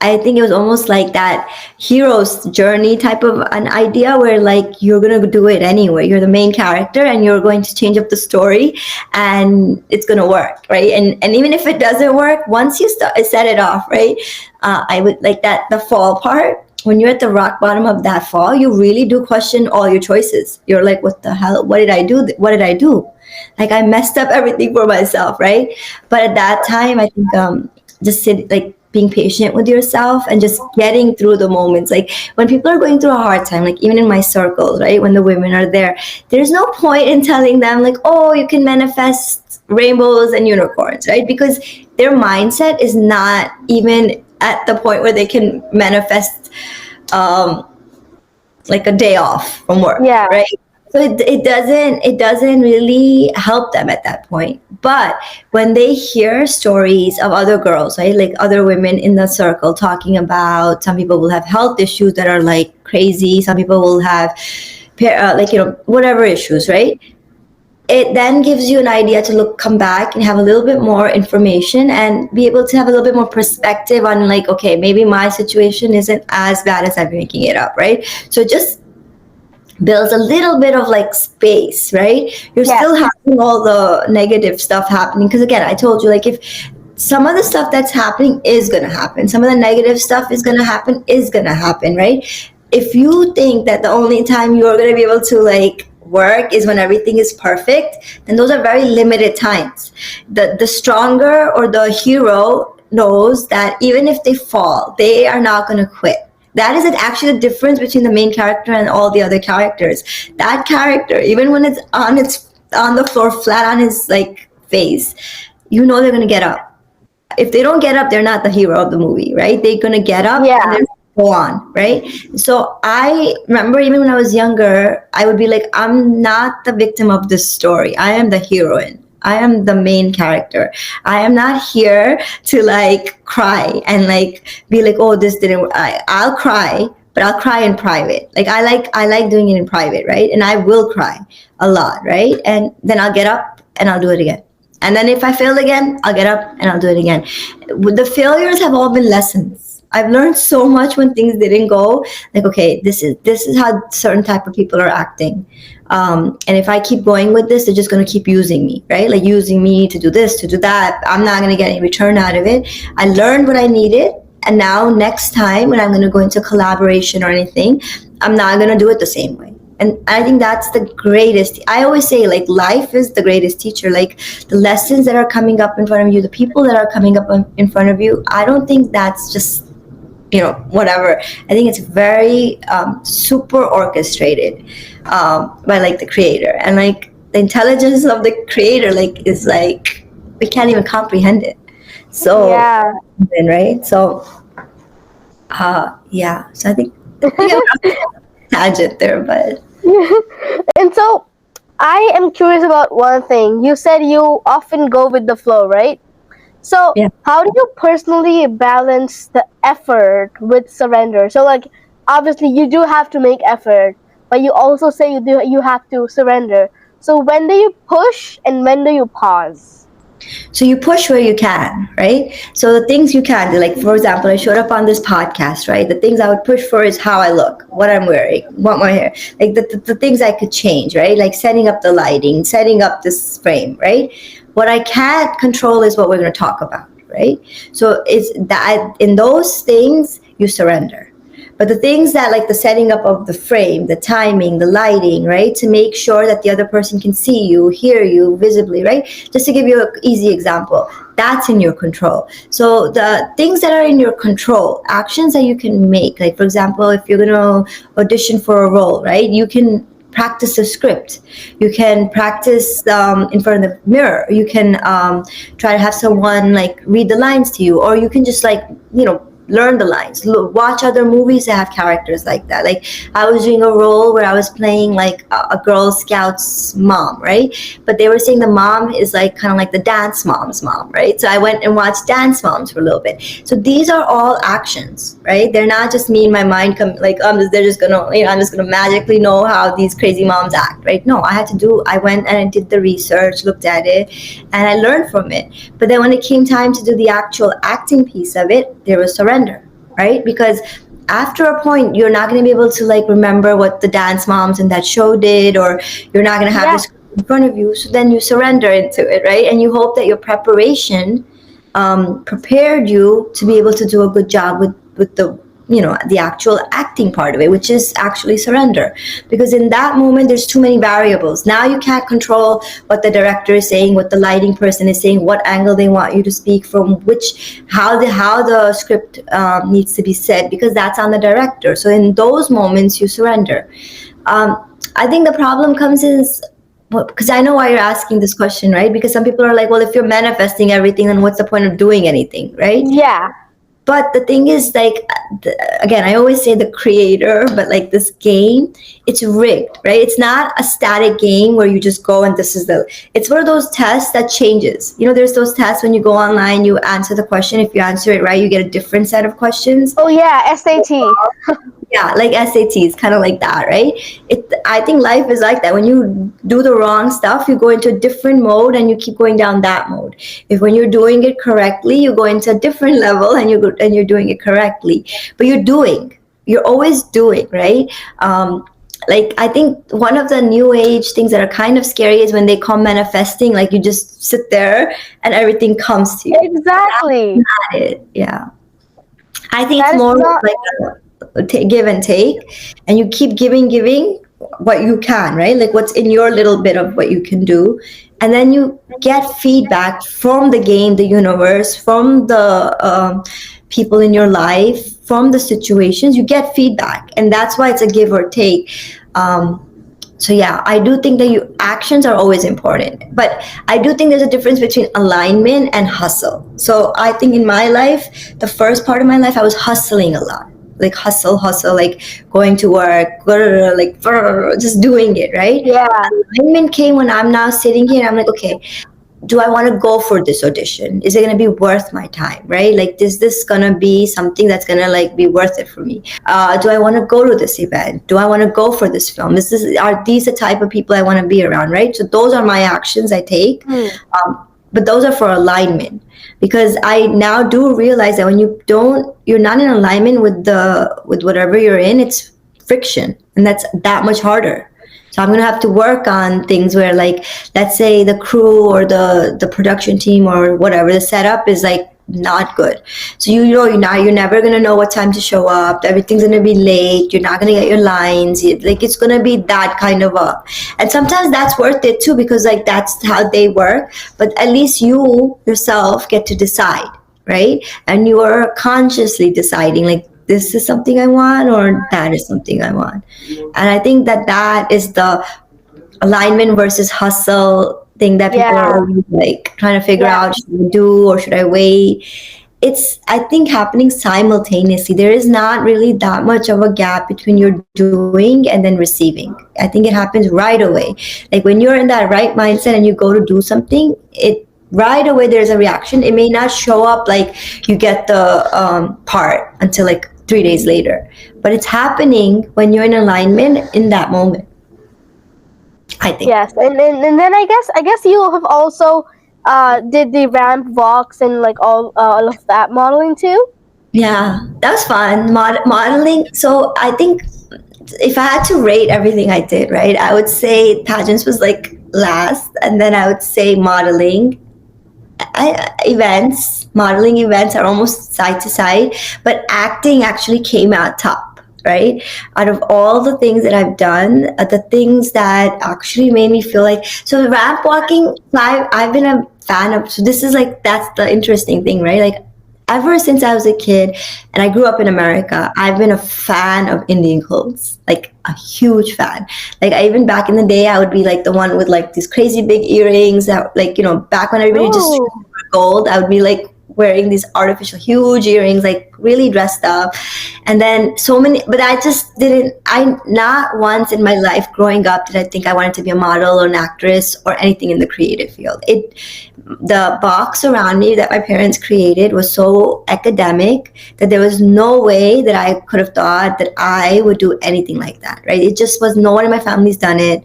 Speaker 1: I think it was almost like that hero's journey type of an idea where like you're going to do it anyway. You're the main character and you're going to change up the story and it's going to work, right? And even if it doesn't work, once you set it off, right? I would like that, the fall part. When you're at the rock bottom of that fall, you really do question all your choices. You're like, what the hell? What did I do? What did I do? Like I messed up everything for myself, right? But at that time, I think just sit like being patient with yourself and just getting through the moments. Like when people are going through a hard time, like even in my circles, right, when the women are there, there's no point in telling them like, oh, you can manifest rainbows and unicorns, right? Because their mindset is not even at the point where they can manifest like a day off from work,
Speaker 2: Yeah.
Speaker 1: right? So it doesn't really help them at that point. But when they hear stories of other girls, right, like other women in the circle talking about, some people will have health issues that are like crazy, some people will have like, you know, whatever issues, right? It then gives you an idea to come back and have a little bit more information and be able to have a little bit more perspective on like, okay, maybe my situation isn't as bad as I'm making it up, right? So just builds a little bit of like space, right? You're still having all the negative stuff happening, because again, I told you, like, if some of the stuff that's happening is going to happen, some of the negative stuff is going to happen, right? If you think that the only time you're going to be able to like work is when everything is perfect, then those are very limited times. The stronger or the hero knows that even if they fall, they are not going to quit. That is actually the difference between the main character and all the other characters. That character, even when it's on the floor flat on his like face, you know they're gonna get up. If they don't get up, they're not the hero of the movie, right? They're gonna get up and they're gonna go on, right? So I remember even when I was younger, I would be like, I'm not the victim of this story. I am the heroine. I am the main character. I am not here to like cry and like be like, oh, this didn't. I'll cry, but I'll cry in private. Like I like doing it in private, right? And I will cry a lot, right? And then I'll get up and I'll do it again. And then if I fail again, I'll get up and I'll do it again. The failures have all been lessons. I've learned so much when things didn't go. Like, okay, this is how certain type of people are acting. And if I keep going with this, they're just going to keep using me, right? Like using me to do this, to do that. I'm not going to get any return out of it. I learned what I needed. And now next time when I'm going to go into collaboration or anything, I'm not going to do it the same way. And I think that's the greatest. I always say, like, life is the greatest teacher. Like, the lessons that are coming up in front of you, the people that are coming up in front of you, I don't think that's just, you know, whatever. I think it's very super orchestrated by, like, the creator. And, like, the intelligence of the creator, like, is, like, we can't even comprehend it. So, right? So, yeah. So I think tangent there, but
Speaker 2: And so I am curious about one thing. You said you often go with the flow, right? So how do you personally balance the effort with surrender? So like obviously you do have to make effort, but you also say you have to surrender. So when do you push and when do you pause?
Speaker 1: So you push where you can, right? So the things you can do, like for example, I showed up on this podcast, right? The things I would push for is how I look, what I'm wearing, what my hair, like the things I could change, right? Like setting up the lighting, setting up this frame, right? What I can't control is what we're going to talk about, right? So it's that in those things you surrender. But the things that, like the setting up of the frame, the timing, the lighting, right? To make sure that the other person can see you, hear you visibly, right? Just to give you an easy example, that's in your control. So the things that are in your control, actions that you can make, like for example, if you're going to audition for a role, right? You can practice a script. You can practice in front of the mirror. You can try to have someone like read the lines to you, or you can just like, you know, learn the lines, watch other movies that have characters like that. Like I was doing a role where I was playing like a Girl Scout's mom, right? But they were saying the mom is like kind of like the dance mom's mom, right? So I went and watched Dance Moms for a little bit. So these are all actions, right? They're not just me in my mind they're just gonna, you know, I'm just gonna magically know how these crazy moms act, right? No, I went and I did the research, looked at it, and I learned from it. But then when it came time to do the actual acting piece of it, there was surrender, right? Because after a point, you're not going to be able to like remember what the dance moms in that show did, or you're not going to have this in front of you. So then you surrender into it, right? And you hope that your preparation prepared you to be able to do a good job with the the actual acting part of it, which is actually surrender. Because in that moment, there's too many variables. Now you can't control what the director is saying, what the lighting person is saying, what angle they want you to speak from, how the script needs to be said, because that's on the director. So in those moments, you surrender. I think the problem comes is, because I know why you're asking this question, right? Because some people are like, well, if you're manifesting everything, then what's the point of doing anything, right?
Speaker 2: Yeah.
Speaker 1: But the thing is, like, again, I always say the creator, but like this game, it's rigged, right? It's not a static game where you just go and it's one of those tests that changes. There's those tests when you go online, you answer the question. If you answer it right, you get a different set of questions.
Speaker 2: Oh yeah, SAT.
Speaker 1: Yeah, like SATs, kind of like that, right? I think life is like that. When you do the wrong stuff, you go into a different mode and you keep going down that mode. If when you're doing it correctly, you go into a different level and you're doing it correctly. But you're always doing, right? Like, I think one of the new age things that are kind of scary is when they call manifesting, like you just sit there and everything comes to you.
Speaker 2: Exactly.
Speaker 1: That's not it. Yeah. I think
Speaker 2: That
Speaker 1: it's
Speaker 2: is
Speaker 1: more
Speaker 2: not-
Speaker 1: like give and take, and you keep giving what you can, right? Like what's in your little bit of what you can do, and then you get feedback from the game, the universe, from the people in your life, from the situations. You get feedback, and that's why it's a give or take. So yeah, I do think that actions are always important, but I do think there's a difference between alignment and hustle. So I think in my life, the first part of my life, I was hustling a lot, like hustle, like going to work, like just doing it, right?
Speaker 2: Yeah.
Speaker 1: Alignment came when I'm now sitting here and I'm like, okay, do I want to go for this audition? Is it going to be worth my time, right? Like, is this going to be something that's going to like be worth it for me? Do I want to go to this event? Do I want to go for this film? Are these the type of people I want to be around, right? So those are my actions I take. But those are for alignment, because I now do realize that when you're not in alignment with whatever you're in, it's friction, and that's that much harder. So I'm going to have to work on things where, like, let's say the crew or the production team or whatever, the setup is like not good. So you're never going to know what time to show up. Everything's going to be late. You're not going to get your lines. Like, it's going to be that kind of and sometimes that's worth it too, because like that's how they work. But at least you yourself get to decide, right? And you are consciously deciding, like, this is something I want or that is something I want. And I think that is the alignment versus hustle thing that people are always like trying to figure out, should I do or should I wait? It's, I think, happening simultaneously. There is not really that much of a gap between your doing and then receiving. I think it happens right away. Like when you're in that right mindset and you go to do something, right away there's a reaction. It may not show up like you get the part until like 3 days later, but it's happening when you're in alignment in that moment, I think.
Speaker 2: Yes, and then I guess you have also did the ramp walks and like all of that modeling too.
Speaker 1: Yeah, that was fun. Modeling. So I think if I had to rate everything I did, right, I would say pageants was like last, and then I would say modeling. Modeling events are almost side to side, but acting actually came out top, right? Out of all the things that I've done, the things that actually made me feel like, so ramp walking, I've been a fan of, so this is like, that's the interesting thing, right? Like, ever since I was a kid and I grew up in America, I've been a fan of Indian clothes, like a huge fan. Like, even back in the day, I would be like the one with like these crazy big earrings that, like, back when everybody just wore gold, I would be like wearing these artificial huge earrings, like really dressed up. And then but I not once in my life growing up did I think I wanted to be a model or an actress or anything in the creative field. The box around me that my parents created was so academic that there was no way that I could have thought that I would do anything like that, right? It just was, no one in my family's done it.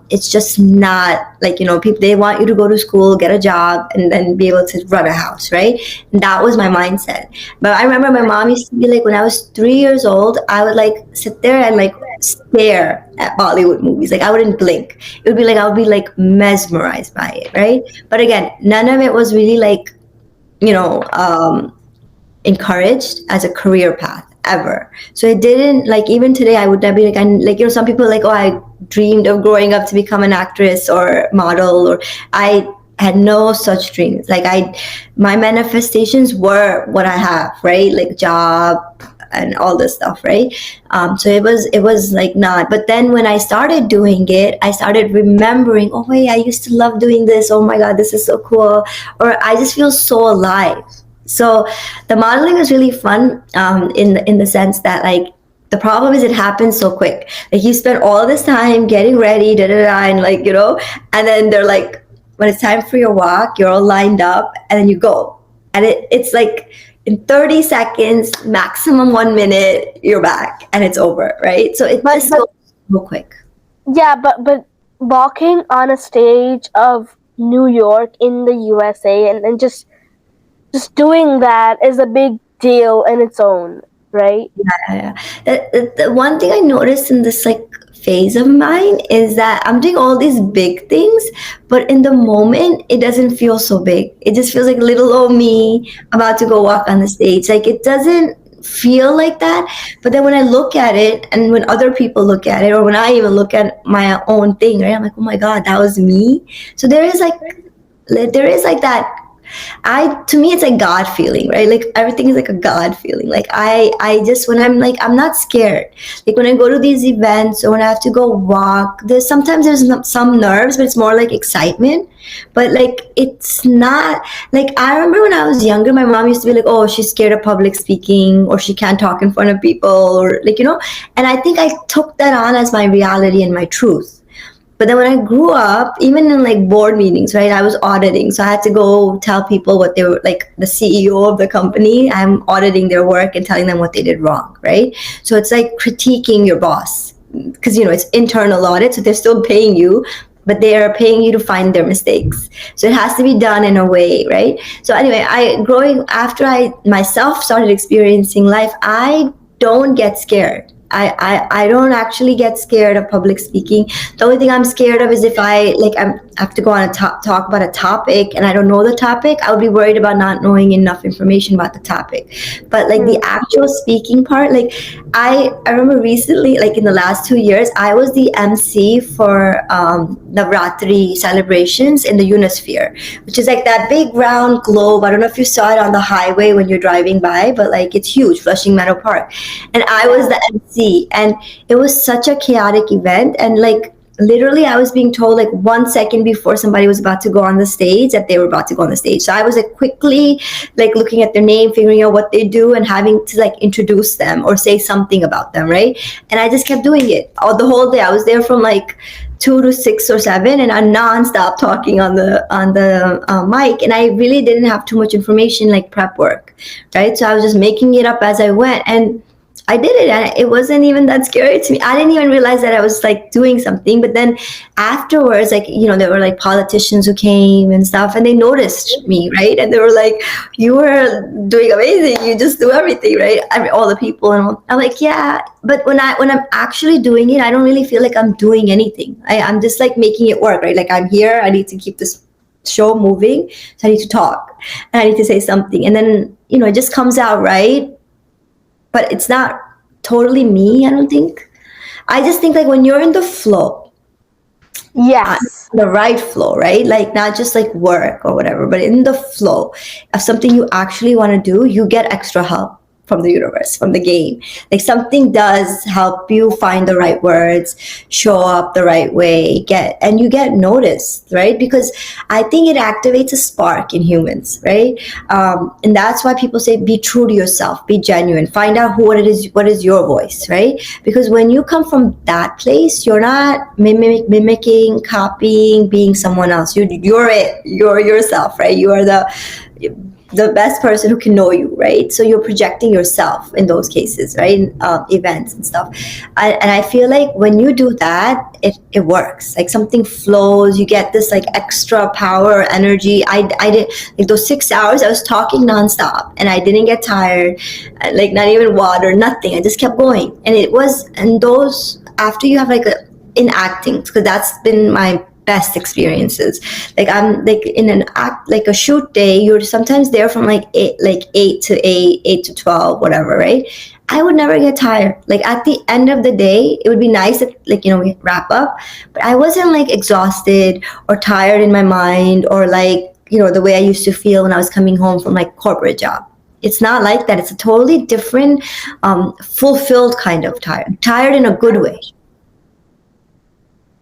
Speaker 1: It's just not like, people, they want you to go to school, get a job, and then be able to run a house, right? And that was my mindset. But I remember my mom used to be like, when I was 3 years old, I would like sit there and like stare at Bollywood movies. Like, I wouldn't blink. It would be like I would be like mesmerized by it, right? But again, none of it was really like, encouraged as a career path. ever. So it didn't, like, even today I would not be like, some people are like, oh, I dreamed of growing up to become an actress or model, or I had no such dreams. Like, my manifestations were what I have, right? Like job and all this stuff, right? So it was like not. But then when I started doing it, I started remembering, oh wait, I used to love doing this. Oh my God, this is so cool. Or I just feel so alive. So the modeling is really fun, in the sense that, like, the problem is it happens so quick. Like, you spend all this time getting ready, and like, and then they're like, when it's time for your walk, you're all lined up, and then you go, and it's like in 30 seconds, maximum 1 minute, you're back and it's over, right? So it just goes so quick.
Speaker 2: Yeah, but walking on a stage of New York in the USA and just doing that is a big deal in its own, right?
Speaker 1: Yeah. The one thing I noticed in this, like, phase of mine is that I'm doing all these big things, but in the moment it doesn't feel so big. It just feels like little old me about to go walk on the stage. Like, it doesn't feel like that. But then when I look at it, and when other people look at it, or when I even look at my own thing, right, I'm like, oh my God, that was me. So there is like that. To me, it's like God feeling, right? Like, everything is like a God feeling. Like, I just, when I'm like, I'm not scared. Like, when I go to these events or when I have to go walk, there's some nerves, but it's more like excitement. But like, it's not like, I remember when I was younger, my mom used to be like, oh, she's scared of public speaking, or she can't talk in front of people, or like, and I think I took that on as my reality and my truth. But then when I grew up, even in like board meetings, right, I was auditing. So I had to go tell people what they were, like the CEO of the company, I'm auditing their work and telling them what they did wrong, right? So it's like critiquing your boss, because, it's internal audit. So they're still paying you, but they are paying you to find their mistakes. So it has to be done in a way, right? So anyway, after I myself started experiencing life, I don't get scared. I don't actually get scared of public speaking. The only thing I'm scared of is if I have to go on talk about a topic and I don't know the topic, I would be worried about not knowing enough information about the topic. But like the actual speaking part, like I remember recently, like in the last 2 years, I was the MC for Navratri celebrations in the Unisphere, which is like that big round globe. I don't know if you saw it on the highway when you're driving by, but like it's huge, Flushing Meadow Park. And I was the MC. And it was such a chaotic event, and like literally I was being told like 1 second before somebody was about to go on the stage that they were about to go on the stage. So I was like quickly like looking at their name, figuring out what they do, and having to like introduce them or say something about them, right? And I just kept doing it all the whole day. I was there from like 2 to 6 or 7, and I non-stop talking on the mic, and I really didn't have too much information, like prep work, right? So I was just making it up as I went, and I did it, and it wasn't even that scary to me. I didn't even realize that I was like doing something. But then afterwards, like, there were like politicians who came and stuff, and they noticed me, right? And they were like, you were doing amazing. You just do everything, right? All the people. And I'm like, yeah. But when I'm actually doing it, I don't really feel like I'm doing anything. I'm just like making it work, right? Like I'm here. I need to keep this show moving. So I need to talk. And I need to say something. And then, it just comes out, right? But it's not totally me, I don't think. I just think like when you're in the flow,
Speaker 2: yes,
Speaker 1: the right flow, right? Like not just like work or whatever, but in the flow of something you actually want to do, you get extra help from the universe, from the game. Like something does help you find the right words, show up the right way, and you get noticed, right? Because I think it activates a spark in humans, right? And that's why people say, be true to yourself, be genuine, find out what is your voice, right? Because when you come from that place, you're not mimicking, copying, being someone else. You're yourself, right? You are the best person who can know you, right? So you're projecting yourself in those cases, right? Events and stuff. And I feel like when you do that, it works. Like something flows, you get this like extra power, energy. I did like those 6 hours, I was talking nonstop and I didn't get tired, like not even water, nothing. I just kept going. And those, after you have like in acting, because that's been my best experiences. Like I'm like in an act, like a shoot day, you're sometimes there from like 8 to 12, whatever, right? I would never get tired. Like at the end of the day, it would be nice if like, we wrap up, but I wasn't like exhausted or tired in my mind or like, the way I used to feel when I was coming home from like corporate job. It's not like that. It's a totally different, fulfilled kind of tired in a good way.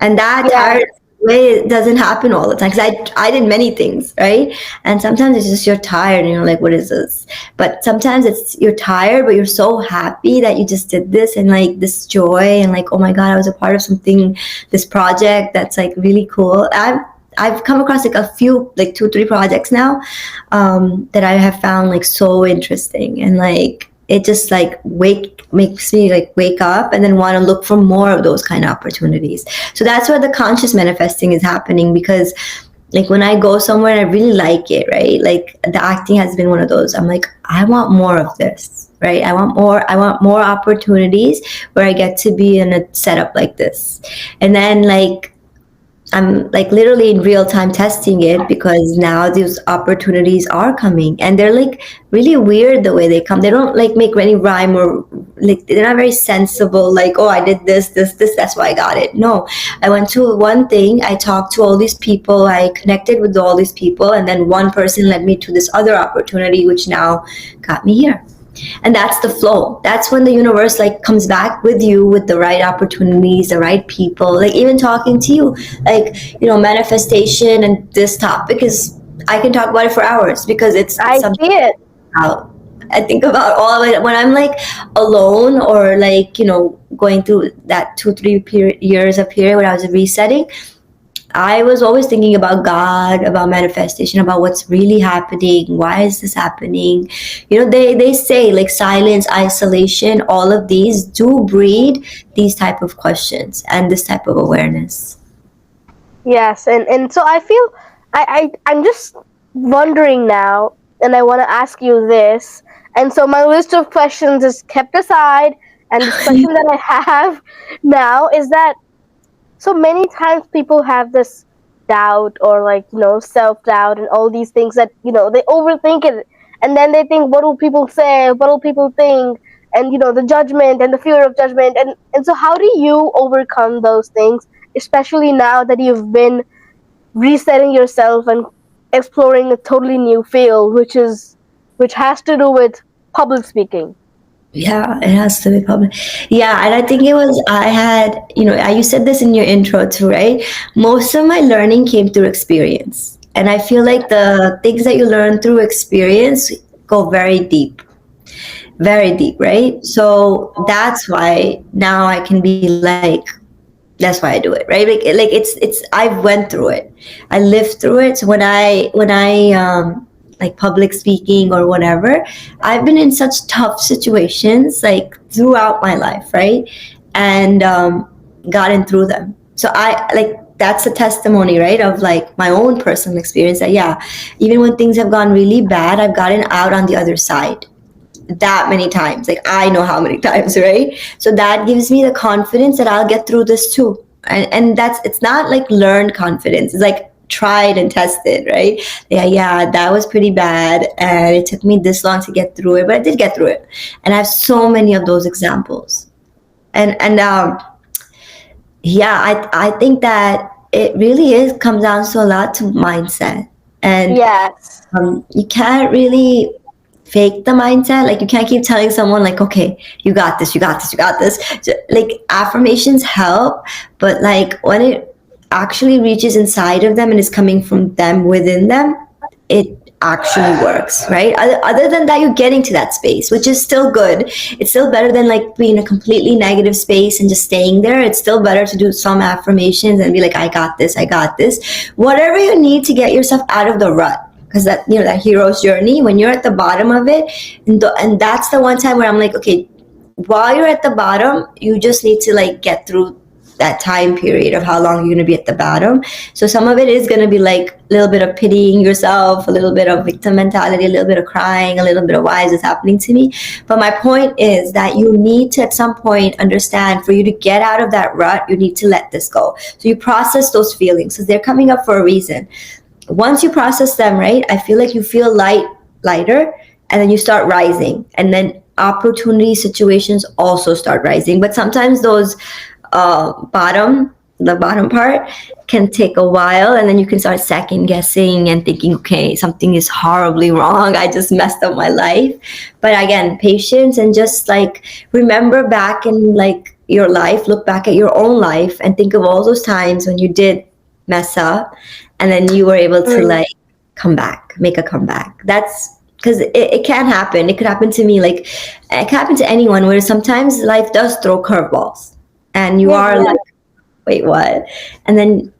Speaker 1: And that tired way doesn't happen all the time because I did many things, right? And sometimes it's just you're tired and you're like, what is this? But sometimes it's you're tired, but you're so happy that you just did this and like this joy and like, oh my God, I was a part of something, this project that's like really cool. I've come across like a few, like 2-3 projects now that I have found like so interesting, and like it just like makes me like wake up and then want to look for more of those kind of opportunities. So that's where the conscious manifesting is happening, because like when I go somewhere and I really like it, right? Like the acting has been one of those. I'm like, I want more of this, right? I want more opportunities where I get to be in a setup like this. And then like I'm like literally in real time testing it, because now these opportunities are coming and they're like really weird the way they come. They don't like make any rhyme, or like they're not very sensible. Like, oh, I did this, that's why I got it. No, I went to one thing, I talked to all these people, I connected with all these people, and then one person led me to this other opportunity, which now got me here. And that's the flow. That's when the universe like comes back with you with the right opportunities, the right people. Like even talking to you, like manifestation and this topic is, I can talk about it for hours because it's
Speaker 2: I see it.
Speaker 1: I think about all of it when I'm like alone, or like going through that 2-3 years of period when I was resetting. I was always thinking about God, about manifestation, about what's really happening. Why is this happening? They say like silence, isolation, all of these do breed these type of questions and this type of awareness.
Speaker 2: Yes, and so I feel I'm just wondering now, and I want to ask you this. And so my list of questions is kept aside, and the question that I have now is that, so many times people have this doubt or like, self-doubt and all these things that, they overthink it. And then they think, what will people say? What will people think? And, the judgment and the fear of judgment. And so how do you overcome those things, especially now that you've been resetting yourself and exploring a totally new field, which has to do with public speaking?
Speaker 1: Yeah, it has to be public. Yeah, and I think I had, you said this in your intro too, right? Most of my learning came through experience. And I feel like the things that you learn through experience go very deep, right? So that's why now I can be like, that's why I do it, right? Like it's I went through it, I lived through it. So when I like public speaking or whatever, I've been in such tough situations like throughout my life, right? And gotten through them. So I like, that's a testimony, right, of like my own personal experience, that yeah, even when things have gone really bad, I've gotten out on the other side that many times. Like I know how many times, right? So that gives me the confidence that I'll get through this too. And it's not like learned confidence, it's like tried and tested, right? Yeah, that was pretty bad and it took me this long to get through it, but I did get through it. And I have so many of those examples. And yeah, I think that it really comes down to a lot to mindset. And
Speaker 2: yes,
Speaker 1: you can't really fake the mindset. Like you can't keep telling someone like, okay, you got this. So, like affirmations help, but like when it actually reaches inside of them and is coming from them within them, it actually works, right? Other than that, you're getting to that space, which is still good. It's still better than like being in a completely negative space and just staying there. It's still better to do some affirmations and be like, I got this. Whatever you need to get yourself out of the rut. Because that, that hero's journey, when you're at the bottom of it, and that's the one time where I'm like, okay, while you're at the bottom, you just need to like get through that time period of how long you're going to be at the bottom. So some of it is going to be like a little bit of pitying yourself, a little bit of victim mentality, a little bit of crying, a little bit of why is this happening to me? But my point is that you need to at some point understand, for you to get out of that rut, you need to let this go. So you process those feelings because they're coming up for a reason. Once you process them, right, I feel like you feel lighter, and then you start rising, and then opportunity situations also start rising. But sometimes those the bottom part can take a while, and then you can start second guessing and thinking, okay, something is horribly wrong. I just messed up my life. But again, patience, and just like remember back in like your life, look back at your own life and think of all those times when you did mess up and then you were able to like come back, make a comeback. That's because it can happen. It could happen to me. Like it can happen to anyone, where sometimes life does throw curveballs and you are like, wait, what? And then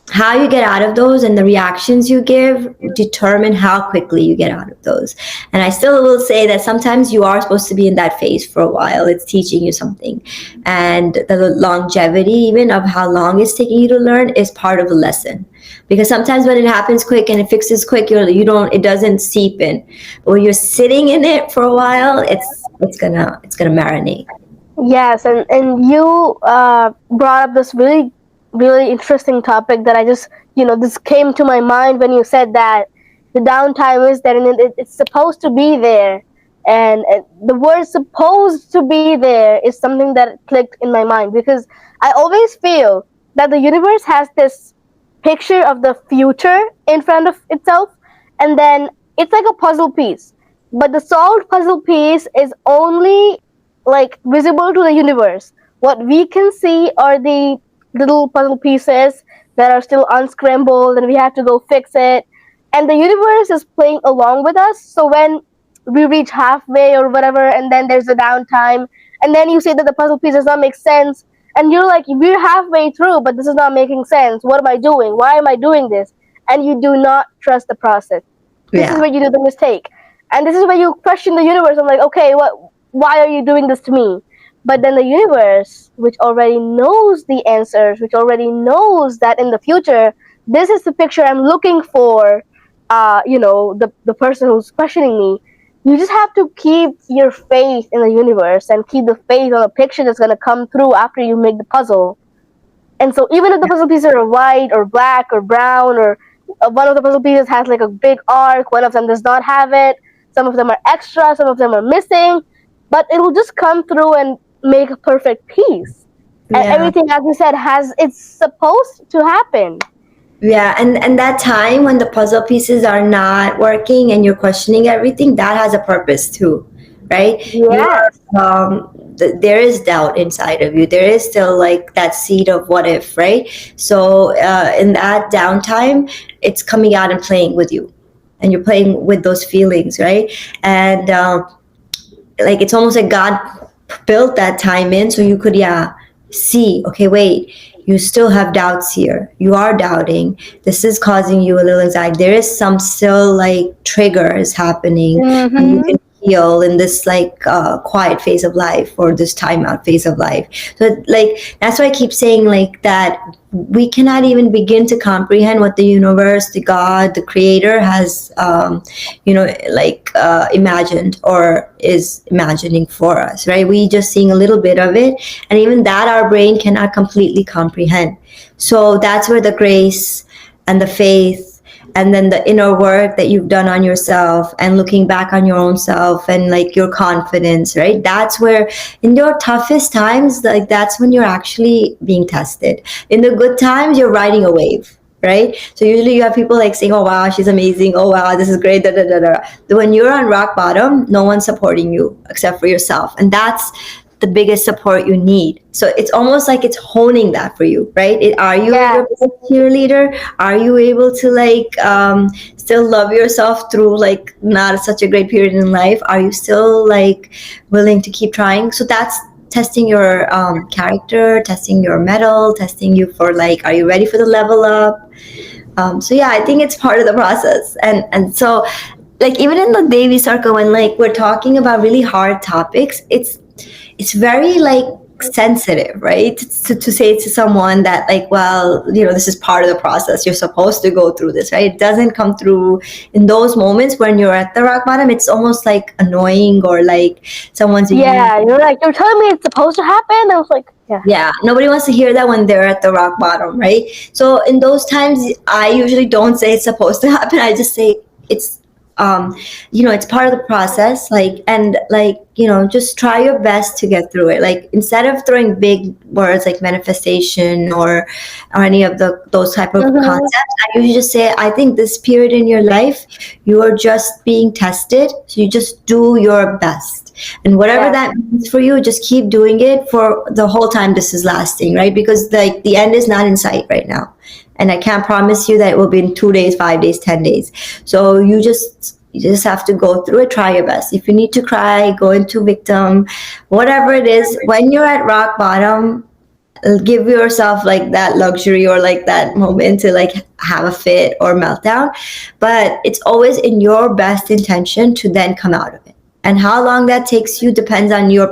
Speaker 1: how you get out of those and the reactions you give determine how quickly you get out of those. And I still will say that sometimes you are supposed to be in that phase for a while. It's teaching you something. And the longevity even of how long it's taking you to learn is part of the lesson. Because sometimes when it happens quick and it fixes quick, it doesn't seep in. But when you're sitting in it for a while, it's gonna marinate.
Speaker 2: Yes, and you brought up this really, really interesting topic that I just, this came to my mind when you said that the downtime is there and it's supposed to be there. And the word supposed to be there is something that clicked in my mind, because I always feel that the universe has this picture of the future in front of itself, and then it's like a puzzle piece. But the solved puzzle piece is only like visible to the universe. What we can see are the little puzzle pieces that are still unscrambled, and we have to go fix it. And the universe is playing along with us. So when we reach halfway or whatever, and then there's a downtime, and then you say that the puzzle piece does not make sense, and you're like, we're halfway through, but this is not making sense. What am I doing? Why am I doing this? And you do not trust the process. This is where you do the mistake. And this is where you question the universe. I'm like, okay, why are you doing this to me? But then the universe, which already knows the answers, which already knows that in the future, this is the picture I'm looking for, the person who's questioning me. You just have to keep your faith in the universe and keep the faith on a picture that's going to come through after you make the puzzle. And so even if the puzzle pieces are white or black or brown, or one of the puzzle pieces has like a big arc, one of them does not have it, some of them are extra, some of them are missing, but it'll just come through and make a perfect piece. And everything, as you said, it's supposed to happen.
Speaker 1: Yeah, and that time when the puzzle pieces are not working and you're questioning everything, that has a purpose too, right?
Speaker 2: Yes.
Speaker 1: There is doubt inside of you. There is still like that seed of what if, right? So in that downtime, it's coming out and playing with you, and you're playing with those feelings, right? And like it's almost like God built that time in so you could see, okay, wait, you still have doubts here. You are doubting. This is causing you a little anxiety. There is some still like triggers happening. And you can heal in this like quiet phase of life, or this timeout phase of life. So like that's why I keep saying like that we cannot even begin to comprehend what the universe, the God, the creator has imagined or is imagining for us, right? We just seeing a little bit of it, and even that our brain cannot completely comprehend. So that's where the grace and the faith and then the inner work that you've done on yourself and looking back on your own self and like your confidence, right? That's where in your toughest times, like that's when you're actually being tested. In the good times, you're riding a wave, right? So usually you have people like saying, oh wow, she's amazing, oh wow, this is great, da da da da. When you're on rock bottom, no one's supporting you except for yourself, and that's the biggest support you need. So it's almost like it's honing that for you, right? Are you your best cheerleader? Are you able to like still love yourself through like not such a great period in life? Are you still like willing to keep trying? So that's testing your character, testing your mettle, testing you for like, are you ready for the level up? So yeah, I think it's part of the process. And so like even in the DEVi Circle, when like we're talking about really hard topics, it's very like sensitive, right? To say to someone that like, well, this is part of the process. You're supposed to go through this, right? It doesn't come through in those moments when you're at the rock bottom. It's almost like annoying, or like someone's
Speaker 2: you're like, you're telling me it's supposed to happen. I was like,
Speaker 1: nobody wants to hear that when they're at the rock bottom, right? So in those times, I usually don't say it's supposed to happen. I just say it's it's part of the process, just try your best to get through it. Like, instead of throwing big words like manifestation or any of those type of concepts, I usually just say, I think this period in your life, you are just being tested, so you just do your best, and whatever that means for you, just keep doing it for the whole time this is lasting, right? Because like the end is not in sight right now, and I can't promise you that it will be in 2 days, 5 days, 10 days. So you just have to go through it, try your best. If you need to cry, go into victim, whatever it is. When you're at rock bottom, give yourself like that luxury or like that moment to like have a fit or meltdown. But it's always in your best intention to then come out of it. And how long that takes you depends on your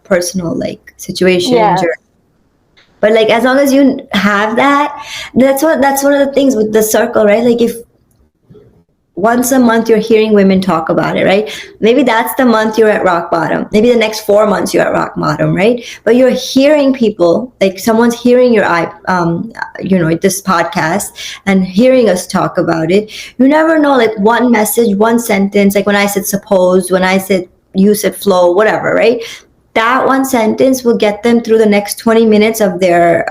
Speaker 1: personal like situation. Journey. But like, as long as you have that, that's one of the things with the circle, right? Like, if once a month you're hearing women talk about it, right? Maybe that's the month you're at rock bottom. Maybe the next 4 months you're at rock bottom, right? But you're hearing people, like someone's hearing this podcast and hearing us talk about it. You never know, like one message, one sentence, like when I said suppose, when I said you said flow, whatever, right? That one sentence will get them through the next 20 minutes of their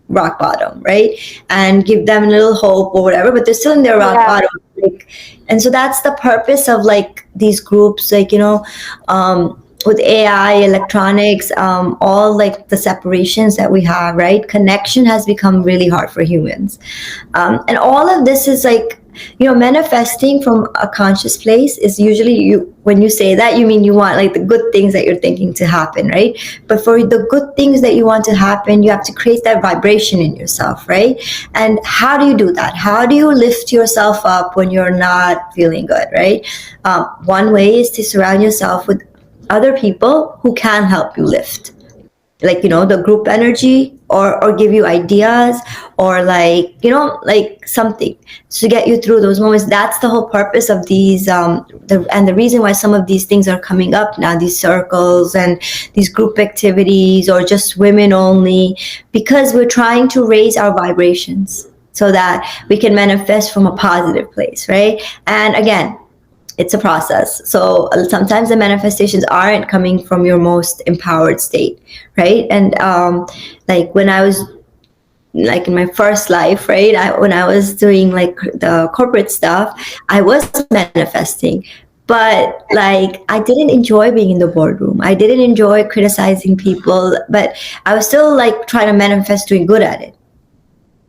Speaker 1: rock bottom, right? And give them a little hope or whatever, but they're still in their rock bottom. Like, and so that's the purpose of like these groups, like, with AI, electronics, all like the separations that we have, right? Connection has become really hard for humans. And all of this is like, manifesting from a conscious place is usually when you say that, you mean you want like the good things that you're thinking to happen, right? But for the good things that you want to happen, you have to create that vibration in yourself, right? And how do you do that? How do you lift yourself up when you're not feeling good, right? One way is to surround yourself with other people who can help you lift, like, the group energy, or give you ideas, or like, like something to get you through those moments. That's the whole purpose of these, and the reason why some of these things are coming up now, these circles and these group activities, or just women only, because we're trying to raise our vibrations so that we can manifest from a positive place, right? And again, it's a process. So sometimes the manifestations aren't coming from your most empowered state, right? And like when I was like in my first life, right? When I was doing like the corporate stuff, I was manifesting. But like, I didn't enjoy being in the boardroom. I didn't enjoy criticizing people, but I was still like trying to manifest doing good at it.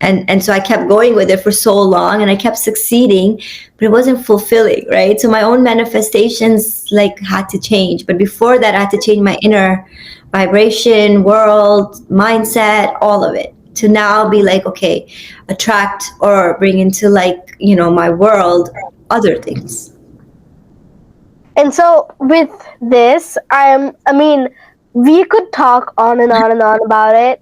Speaker 1: And so I kept going with it for so long, and I kept succeeding, but it wasn't fulfilling, right? So my own manifestations like had to change. But before that, I had to change my inner vibration, world, mindset, all of it, to now be like, okay, attract or bring into like, my world, other things.
Speaker 2: And so with this, we could talk on and on and on about it.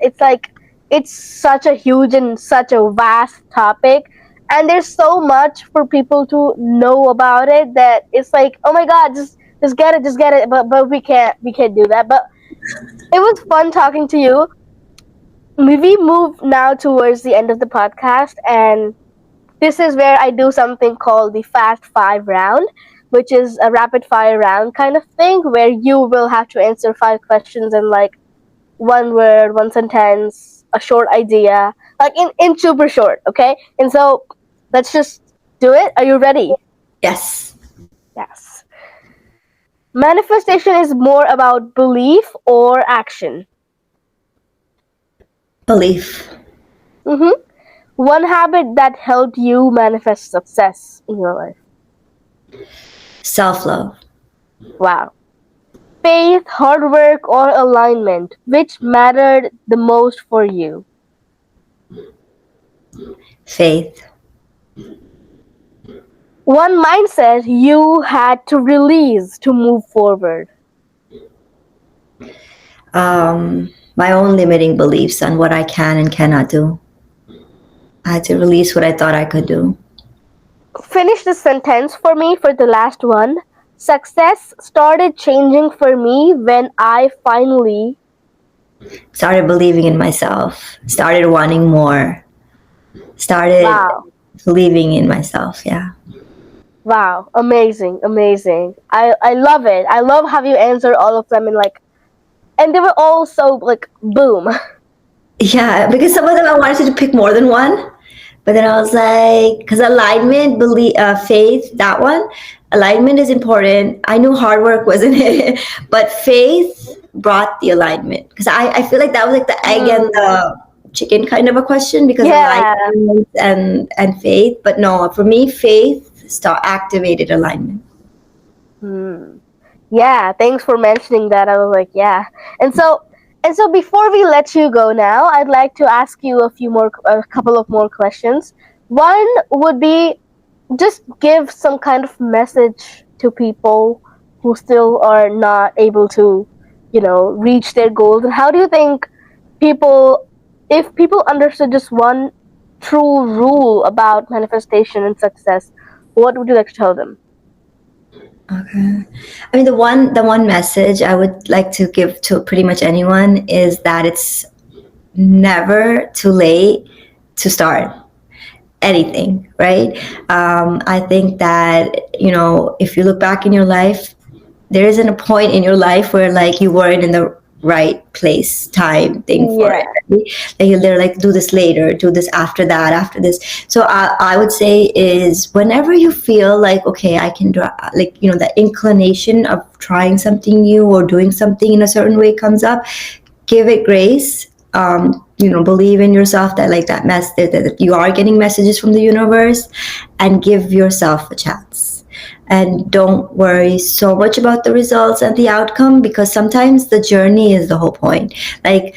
Speaker 2: It's such a huge and such a vast topic, and there's so much for people to know about it that it's like, oh my god, just get it. But we can't do that. But it was fun talking to you. We move now towards the end of the podcast, and this is where I do something called the Fast 5 round, which is a rapid fire round kind of thing, where you will have to answer 5 questions in like one word, one sentence, a short idea, like in super short, okay? And so let's just do it. Are you ready?
Speaker 1: Yes.
Speaker 2: Yes. Manifestation is more about belief or action?
Speaker 1: Belief.
Speaker 2: One habit that helped you manifest success in your life?
Speaker 1: Self-love.
Speaker 2: Wow. Faith, hard work, or alignment, which mattered the most for you?
Speaker 1: Faith.
Speaker 2: One mindset you had to release to move forward?
Speaker 1: My own limiting beliefs on what I can and cannot do. I had to release what I thought I could do.
Speaker 2: Finish the sentence for me for the last one. Success started changing for me when I finally
Speaker 1: started believing in myself, started wanting more, started believing in myself. Yeah.
Speaker 2: Wow, amazing, amazing. I love it. I love how you answer all of them in like, and they were all so like boom.
Speaker 1: Yeah, because some of them I wanted to pick more than one, but then I was like, because alignment, belief, faith, that one, alignment is important. I knew hard work wasn't it, but faith brought the alignment. Because I feel like that was like the egg and the chicken kind of a question, because
Speaker 2: Yeah.
Speaker 1: alignment and faith. But no, for me, faith activated alignment.
Speaker 2: Hmm. Yeah, thanks for mentioning that. I was like, yeah. And so before we let you go now, I'd like to ask you a couple of more questions. One would be just give some kind of message to people who still are not able to, reach their goals. And how do you think people, if people understood just one true rule about manifestation and success, what would you like to tell them?
Speaker 1: Okay. I mean, the one message I would like to give to pretty much anyone is that it's never too late to start anything, right? I think that, if you look back in your life, there isn't a point in your life where like you weren't in the right place, time, thing for
Speaker 2: Yeah.
Speaker 1: it. Right? Like they're like, do this later, do this after that, after this. So I would say is whenever you feel like, okay, I can draw, like, the inclination of trying something new or doing something in a certain way comes up, give it grace. Believe in yourself that like that you are getting messages from the universe, and give yourself a chance. And don't worry so much about the results and the outcome, because sometimes the journey is the whole point. Like,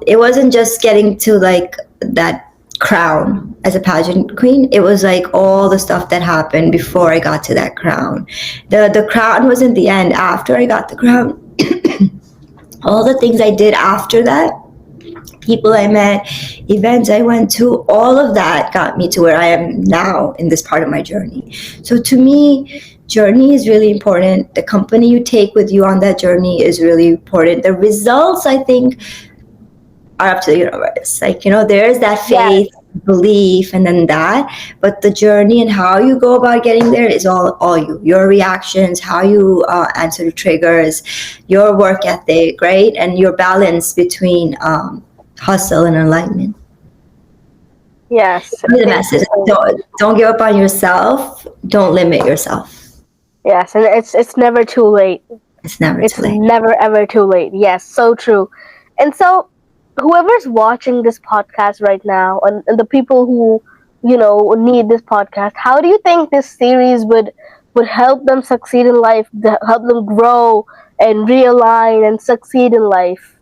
Speaker 1: it wasn't just getting to like that crown as a pageant queen. It was like all the stuff that happened before I got to that crown. The crown wasn't the end. After I got the crown, all the things I did after that, people I met, events I went to, all of that got me to where I am now in this part of my journey. So to me, journey is really important. The company you take with you on that journey is really important. The results, I think, are up to the universe. Like, there's that faith, belief, and then that. But the journey and how you go about getting there is all you. Your reactions, how you answer to triggers, your work ethic, right? And your balance between hustle and alignment.
Speaker 2: Yes.
Speaker 1: The
Speaker 2: Thank you
Speaker 1: message.
Speaker 2: so much.
Speaker 1: Don't give up on yourself. Don't limit yourself.
Speaker 2: Yes, and it's never too late.
Speaker 1: It's never
Speaker 2: It's
Speaker 1: too late.
Speaker 2: never ever too late. Yes, so true. And so, whoever's watching this podcast right now, and the people who need this podcast, how do you think this series would help them succeed in life, help them grow and realign and succeed in life?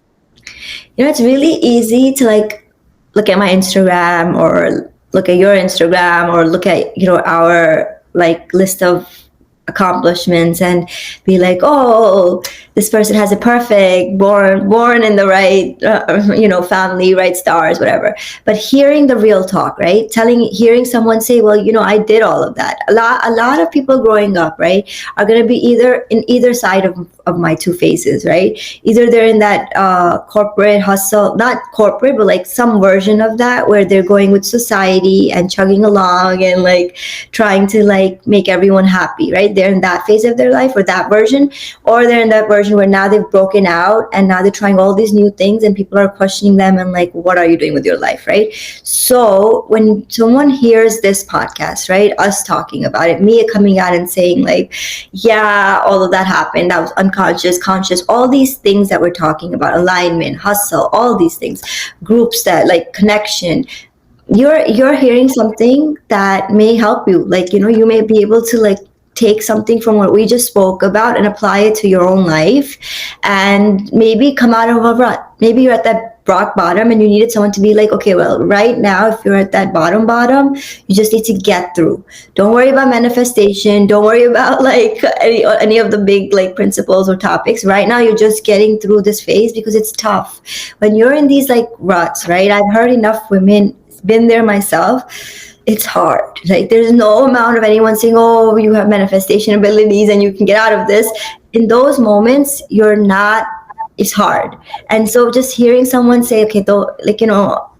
Speaker 1: It's really easy to like look at my Instagram or look at your Instagram or look at our like list of accomplishments and be like, oh, this person has it perfect, born in the right family, right stars, whatever. But hearing the real talk, right? Hearing someone say, well, I did all of that. A lot of people growing up, right, are going to be either side of my two faces, right? Either they're in that corporate hustle, not corporate, but like some version of that, where they're going with society and chugging along and like trying to like make everyone happy, right? They're in that phase of their life, or that version. Or they're in that version where now they've broken out and now they're trying all these new things and people are questioning them and like, what are you doing with your life, right? So when someone hears this podcast, right, us talking about it, me coming out and saying like, yeah, all of that happened, that was unconscious, conscious, all these things that we're talking about, alignment, hustle, all these things, groups, that like connection, you're hearing something that may help you. Like, you may be able to like take something from what we just spoke about and apply it to your own life, and maybe come out of a rut. Maybe you're at that rock bottom and you needed someone to be like, okay, well, right now, if you're at that bottom, you just need to get through. Don't worry about manifestation. Don't worry about like any of the big like principles or topics. Right now, you're just getting through this phase because it's tough. When you're in these like ruts, right? I've heard enough women, been there myself, it's hard. Like, there's no amount of anyone saying, oh, you have manifestation abilities and you can get out of this. In those moments, you're not, it's hard. And so just hearing someone say, okay, though, like,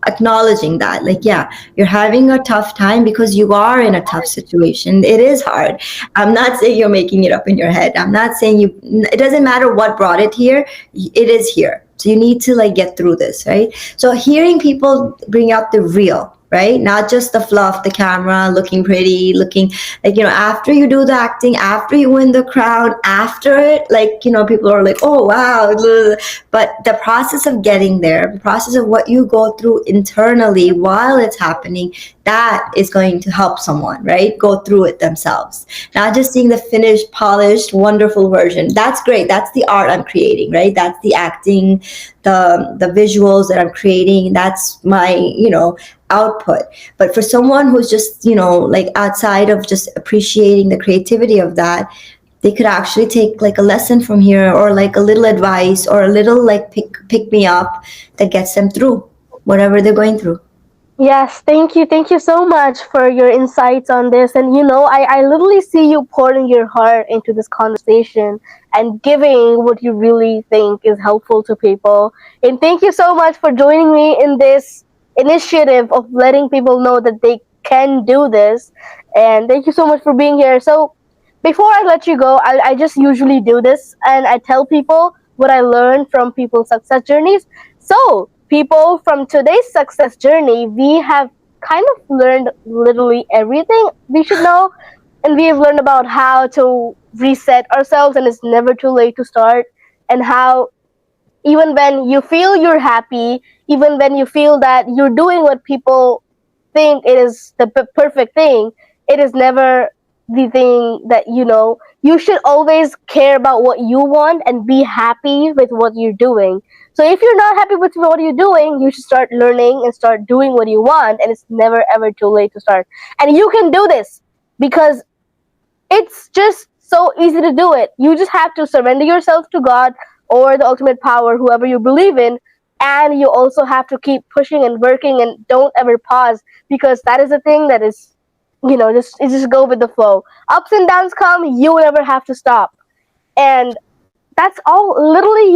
Speaker 1: acknowledging that, like, yeah, you're having a tough time because you are in a tough situation. It is hard. I'm not saying you're making it up in your head. I'm not saying you, it doesn't matter what brought it here. It is here. So you need to like get through this, right? So hearing people bring out the real, right? Not just the fluff, the camera, looking pretty, looking like, after you do the acting, after you win the crown, after it, like, people are like, oh, wow. But the process of getting there, the process of what you go through internally while it's happening, that is going to help someone, right? Go through it themselves. Not just seeing the finished, polished, wonderful version. That's great. That's the art I'm creating, right? That's the acting, the visuals that I'm creating. That's my, output. But for someone who's just, like outside of just appreciating the creativity of that, they could actually take like a lesson from here, or like a little advice, or a little like pick me up that gets them through whatever they're going through.
Speaker 2: Yes, thank you. Thank you so much for your insights on this. And I literally see you pouring your heart into this conversation and giving what you really think is helpful to people. And thank you so much for joining me in this initiative of letting people know that they can do this. And thank you so much for being here. So before I let you go, I just usually do this, and I tell people what I learned from people's success journeys. So people, from today's success journey, we have kind of learned literally everything we should know. And we have learned about how to reset ourselves, and it's never too late to start. And how even when you feel you're happy, even when you feel that you're doing what people think it is the perfect thing, it is never the thing that you should always care about what you want and be happy with what you're doing. So if you're not happy with what you're doing, you should start learning and start doing what you want, and it's never ever too late to start. And you can do this because it's just so easy to do it. You just have to surrender yourself to God or the ultimate power, whoever you believe in, and you also have to keep pushing and working, and don't ever pause, because that is the thing that is, just go with the flow. Ups and downs come, you will never have to stop. And that's all. Literally,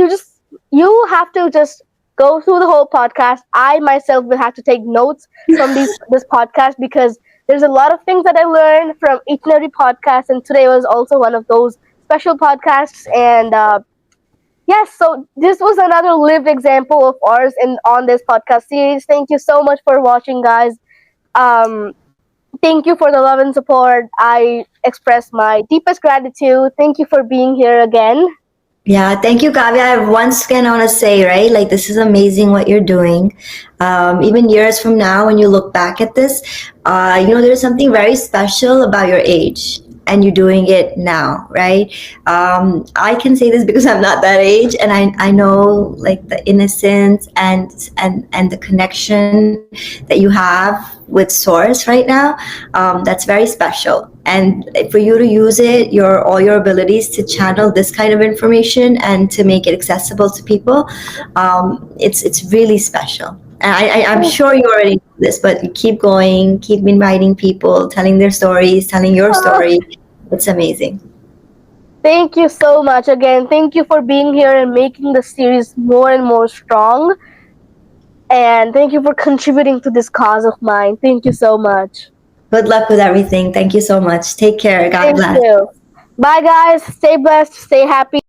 Speaker 2: you have to just go through the whole podcast. I myself will have to take notes from this podcast, because there's a lot of things that I learned from each and every podcast, and today was also one of those special podcasts. And yes, so this was another lived example of ours on this podcast series. Thank you so much for watching, guys. Thank you for the love and support. I express my deepest gratitude. Thank you for being here again.
Speaker 1: Yeah, thank you, Kaavya. Once again, I want to say, right, like, this is amazing what you're doing. Even years from now, when you look back at this, there's something very special about your age, and you're doing it now, right? I can say this because I'm not that age, and I know like the innocence and the connection that you have with Source right now. That's very special. And for you to use it, all your abilities to channel this kind of information and to make it accessible to people, it's really special. And I'm sure you already know this, but keep going, keep inviting people, telling their stories, telling your story. It's amazing.
Speaker 2: Thank you so much again. Thank you for being here and making the series more and more strong. And thank you for contributing to this cause of mine. Thank you so much.
Speaker 1: Good luck with everything. Thank you so much. Take care. God bless.
Speaker 2: Thank you. Bye, guys. Stay blessed. Stay happy.